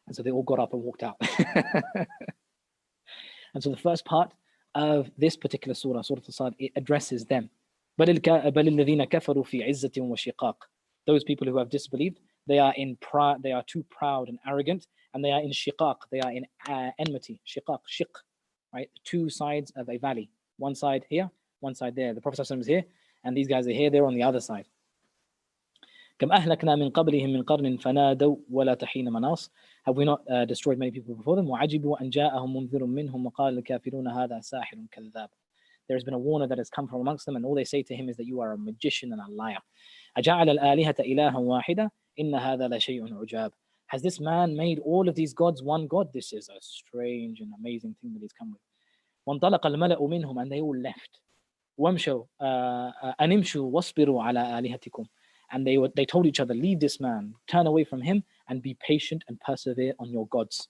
And so they all got up and walked out. And so the first part of this particular surah, Surah As-Sad, it addresses them. بَلِ الَّذِينَ كَفَرُوا فِي عِزَّةٍ وَشِقَاقٍ. Those people who have disbelieved, they are too proud and arrogant, and they are in shiqaq, they are in enmity, shiqaq, shiq, right? Two sides of a valley. One side here, one side there. The Prophet ﷺ is here, and these guys are here, they're on the other side. كَمْ أَهْلَكْنَا مِنْ قَبْلِهِمْ مِنْ قَرْنٍ فَنَادَوْا وَلَا تَحِينَ مَنَاصٍ. Have we not destroyed many people before them? وَعَجِبُوا أَنْ جَاءَهُمْ مُنذِرٌ مِّنْهُمْ وَقَالَ الْكَافِرُونَ هَذَا سَاحِرٌ كَذَّابٌ. There has been a warner that has come from amongst them, and all they say to him is that you are a magician and a liar. أَجَعَلَ الْآلِهَةَ إِلَهًا وَاحِدًا إِنَّ هَذَا لَشَيْءٌ عُجَابٌ. Has this man made all of these gods one god? This is a strange and amazing thing that he's come with. وَانْطَلَقَ الْمَلَأُ مِنْهُمْ, and they all left. وَامْشَوْا أَنِمْشُوا وَاصْبِرُوا عَلَى آلِهَتِكُمْ. And they told each other, leave this man, turn away from him, and be patient and persevere on your gods,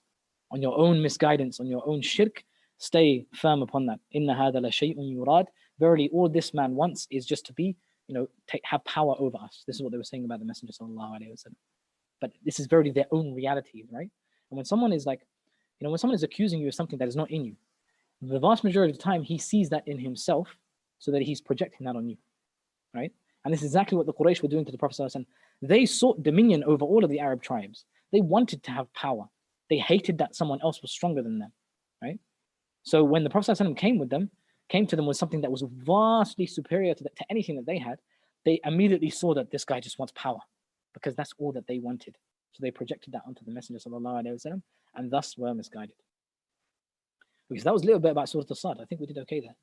on your own misguidance, on your own shirk. Stay firm upon that. إِنَّ هَذَا لَشَيْءٌ يُرَادٌ. Verily, all this man wants is just to be, have power over us. This is what they were saying about the Messenger sallallahu alaihi wasallam. But this is verily their own reality, right? And when someone is when someone is accusing you of something that is not in you, the vast majority of the time he sees that in himself, so that he's projecting that on you, right? And this is exactly what the Quraysh were doing to the Prophet sallallahu alaihi wasallam. They sought dominion over all of the Arab tribes. They wanted to have power. They hated that someone else was stronger than them, right? So when the Prophet ﷺ came with them, came to them with something that was vastly superior to anything that they had, they immediately saw that this guy just wants power, because that's all that they wanted. So they projected that onto the Messenger sallallahu alaihi wasallam, and thus were misguided. Because that was a little bit about Surah As-Saffat. I think we did okay there,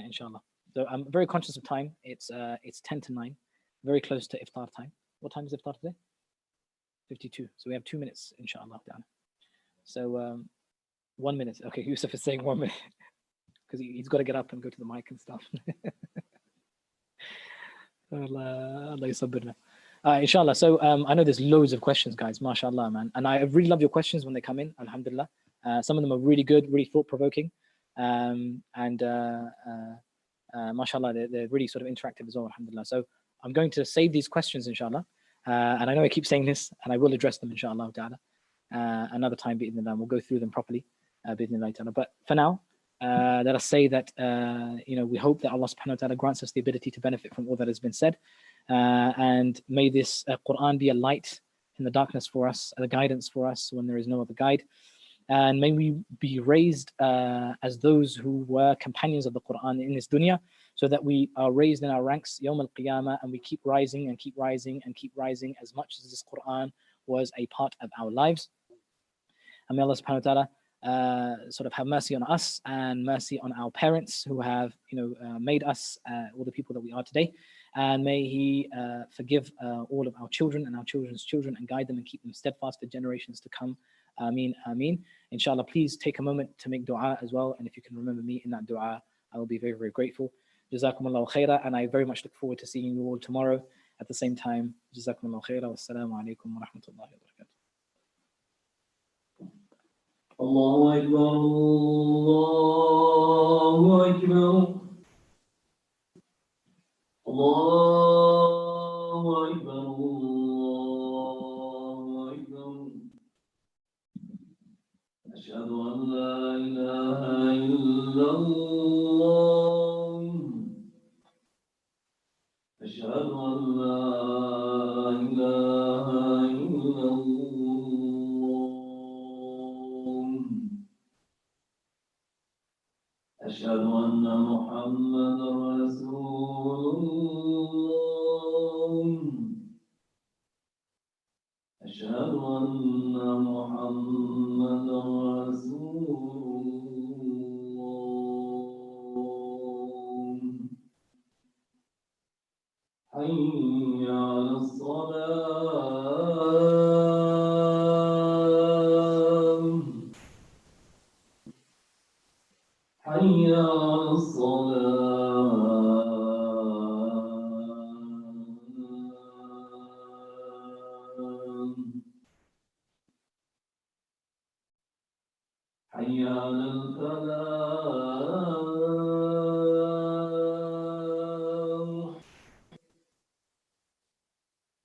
inshallah. So I'm very conscious of time. It's 10 to 9, very close to iftar time. What time is iftar today? 52. So we have 2 minutes, inshallah. So 1 minute. Okay, Yusuf is saying 1 minute because he's got to get up and go to the mic and stuff. Allah yusabbirna. Inshallah. So I know there's loads of questions, guys. MashaAllah, man. And I really love your questions when they come in. Alhamdulillah. Some of them are really good, really thought-provoking. MashaAllah, they're really sort of interactive as well, alhamdulillah. So I'm going to save these questions, inshallah. And I know I keep saying this, and I will address them, inshallah ta'ala. Another time, bi'idhnillah, we'll go through them properly, bi'idhnillah ta'ala. But for now, let us say that, we hope that Allah subhanahu wa ta'ala grants us the ability to benefit from all that has been said. And may this Qur'an be a light in the darkness for us, a guidance for us when there is no other guide. And may we be raised as those who were companions of the Qur'an in this dunya, so that we are raised in our ranks Yawm al-Qiyamah, and we keep rising and keep rising and keep rising as much as this Qur'an was a part of our lives. And may Allah subhanahu wa ta'ala sort of have mercy on us and mercy on our parents who have made us all the people that we are today. And may He forgive all of our children and our children's children, and guide them and keep them steadfast for generations to come. Ameen, ameen. Inshallah, please take a moment to make dua as well. And if you can remember me in that dua, I will be very, very grateful. Jazakumullahu khaira. And I very much look forward to seeing you all tomorrow at the same time. Jazakumullahu khaira. Wassalamu alaikum wa rahmatullahi wa barakatuh. Allahu Akbar, Allahu Akbar, Allahu Akbar, Allahu Akbar. Ashhadu an la ilaha illallah. Ashhadu an la ilaha illallah. أشهد أن محمدا رسول الله. أشهد أن محمدا رسول الله. حي على الصلاة. حي على الصلاة. حي على الفلاح.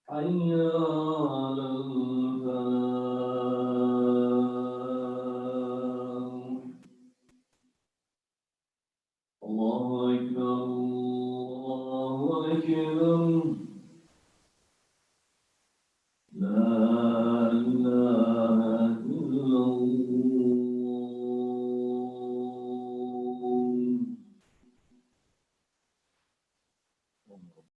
حي على الفلاح. الله أكبر، الله أكبر. لا إله